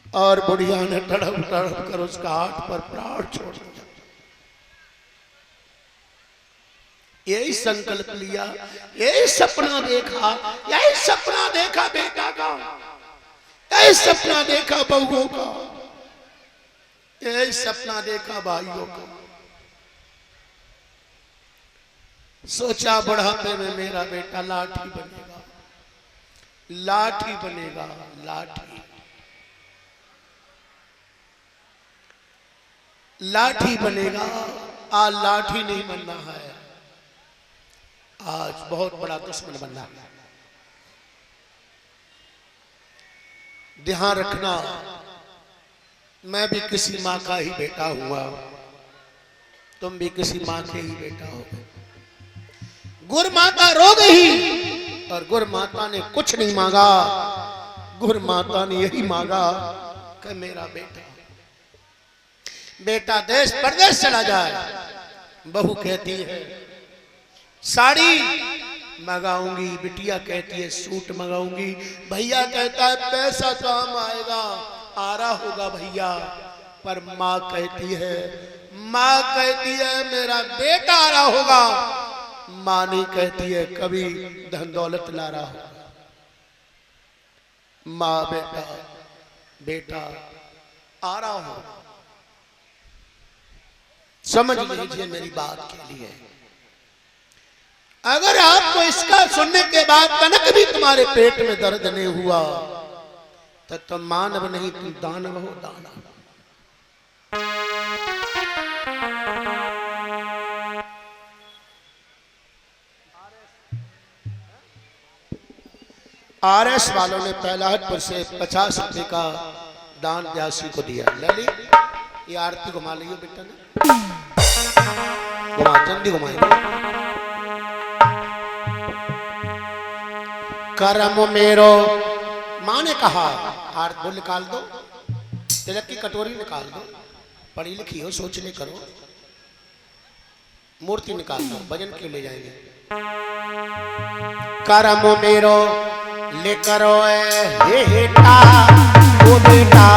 A: और बुढ़िया ने तड़प तड़प कर उस घाट पर प्राण छोड़ दिया। यही संकल्प लिया, यही सपना देखा, यही सपना देखा बेटा का, यही सपना देखा बहुओं का, यही सपना देखा भाइयों का। सोचा बुढ़ापे में मेरा बेटा लाठी बनेगा, लाठी बनेगा, लाठी लाठी बनेगा। आज लाठी नहीं बनना है, आज बहुत बड़ा दुश्मन बनना है। ध्यान रखना, मैं भी किसी माँ का ही बेटा हुआ, तुम भी किसी माँ के ही बेटा हो। गुरु माता रो गई और गुरु माता ने कुछ नहीं मांगा। गुरु माता ने यही मांगा कि मेरा बेटा देश परदेश चला जाए। बहू कहती है साड़ी मंगाऊंगी, बिटिया कहती है सूट मंगाऊंगी, भैया कहता है पैसा काम आएगा, आ रहा होगा भैया। पर माँ कहती है मेरा बेटा आ रहा होगा। माँ नहीं कहती है कभी धन दौलत ला रहा होगा। माँ बेटा आ रहा हो, समझ लीजिए मेरी बात के लिए। अगर आपको इसका सुनने के बाद तनक भी तुम्हारे पेट में दर्द नहीं हुआ तो तुम मानव नहीं, तुम दानव हो, दानव। आरएस वालों ने पहलाहटपुर से 50 रुपए का दान ब्यासी को दिया। लली ये आरती घुमा लियो बेटा ने, घुमा, जल्दी घुमाएंगे। करम मेरो, माँ ने कहा आरती बोल निकाल दो, तिलक की कटोरी निकाल दो, पढ़ी लिखी हो, सोचने करो, मूर्ति निकाल दो, भजन क्यों ले जाएंगे। करम मेरो लेकर बेटा ओ बेटा,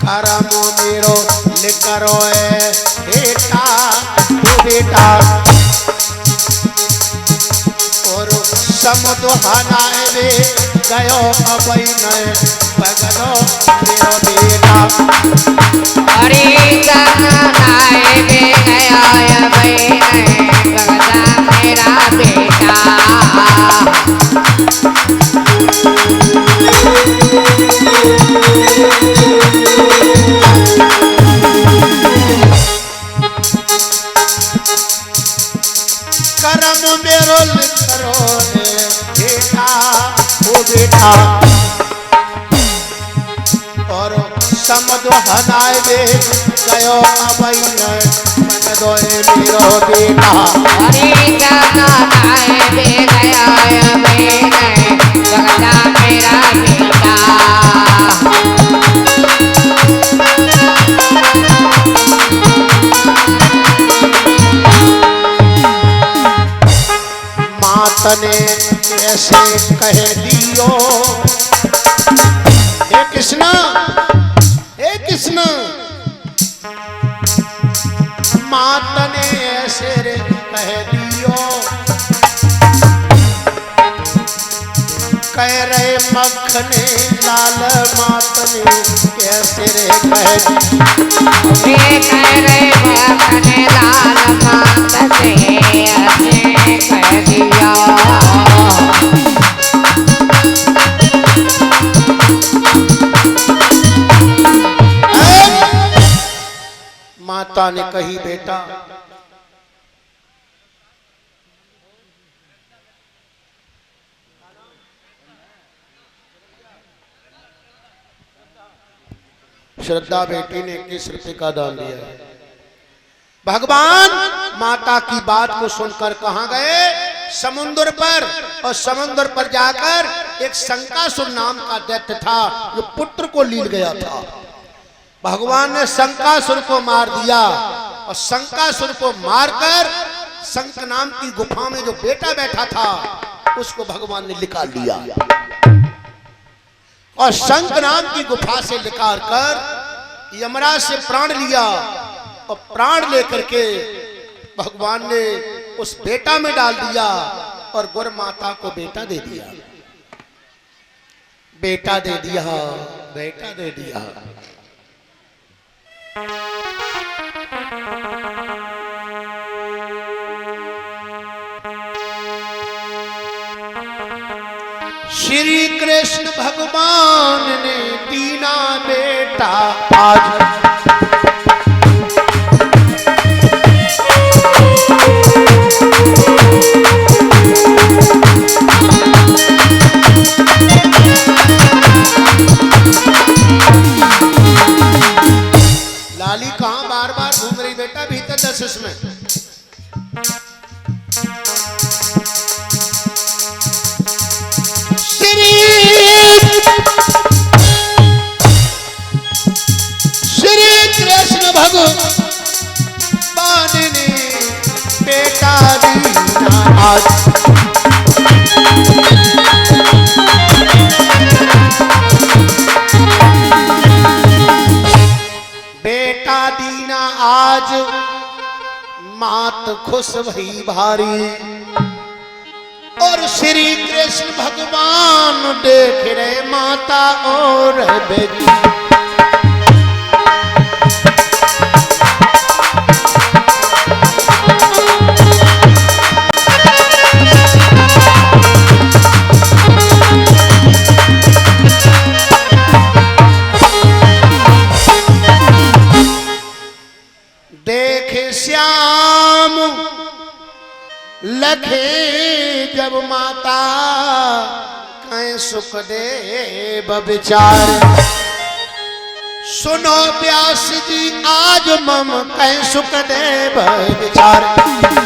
A: करम मेरो लेकर बेटा ओ बेटा, और समुद्र गयो अबई नए पगलो मेरो बेटा।
D: अरे सनाए बे गया अबई नए पगला मेरा बेटा।
A: करम मेरो लिखरो बेटा ओ बेटा, और समझो हनाए बे गयो अबई नए पगलो मेरो बेटा।
D: अरे सनाए बे गया अबई नए पगला मेरा बेटा।
A: तने ऐसे कह दियो, हे कृष्ण, हे कृष्ण, मात ने ऐसे रे कह दियो, कह रहे मखने लाल मात ने कैसे रे कह
D: रहे मखने लाल मात से ऐसे कह दिया।
A: माता ने कही बेटा श्रद्धा बेटी ने 21 रुपए का दान दिया है। भगवान माता की बात को सुनकर कहां गए? समुद्र पर, और समुद्र पर जाकर एक शंकासुर नाम का दैत्य था जो पुत्र को लील गया था। भगवान ने शंकासुर को मार दिया, और शंकासुर को मारकर शंख नाम की गुफा में जो बेटा बैठा था उसको भगवान ने निकाल लिया, और शंख नाम की गुफा से निकाल कर यमराज से प्राण लिया, और प्राण लेकर के भगवान ने उस बेटा में डाल दिया, और गुर माता को बेटा दे दिया, बेटा दे दिया, बेटा दे दिया। श्री कृष्ण भगवान ने दीना बेटा आज, लाली कहां बार बार घूम रही बेटा? भीतर 10 इसमें श्री आज। बेटा दीना आज मात खुश भई भारी, और श्री कृष्ण भगवान देख रहे माता और बेटी। देखे श्याम लखे जब माता कहीं सुख देव विचार। सुनो व्यास जी आज मम कहीं सुख देव विचार।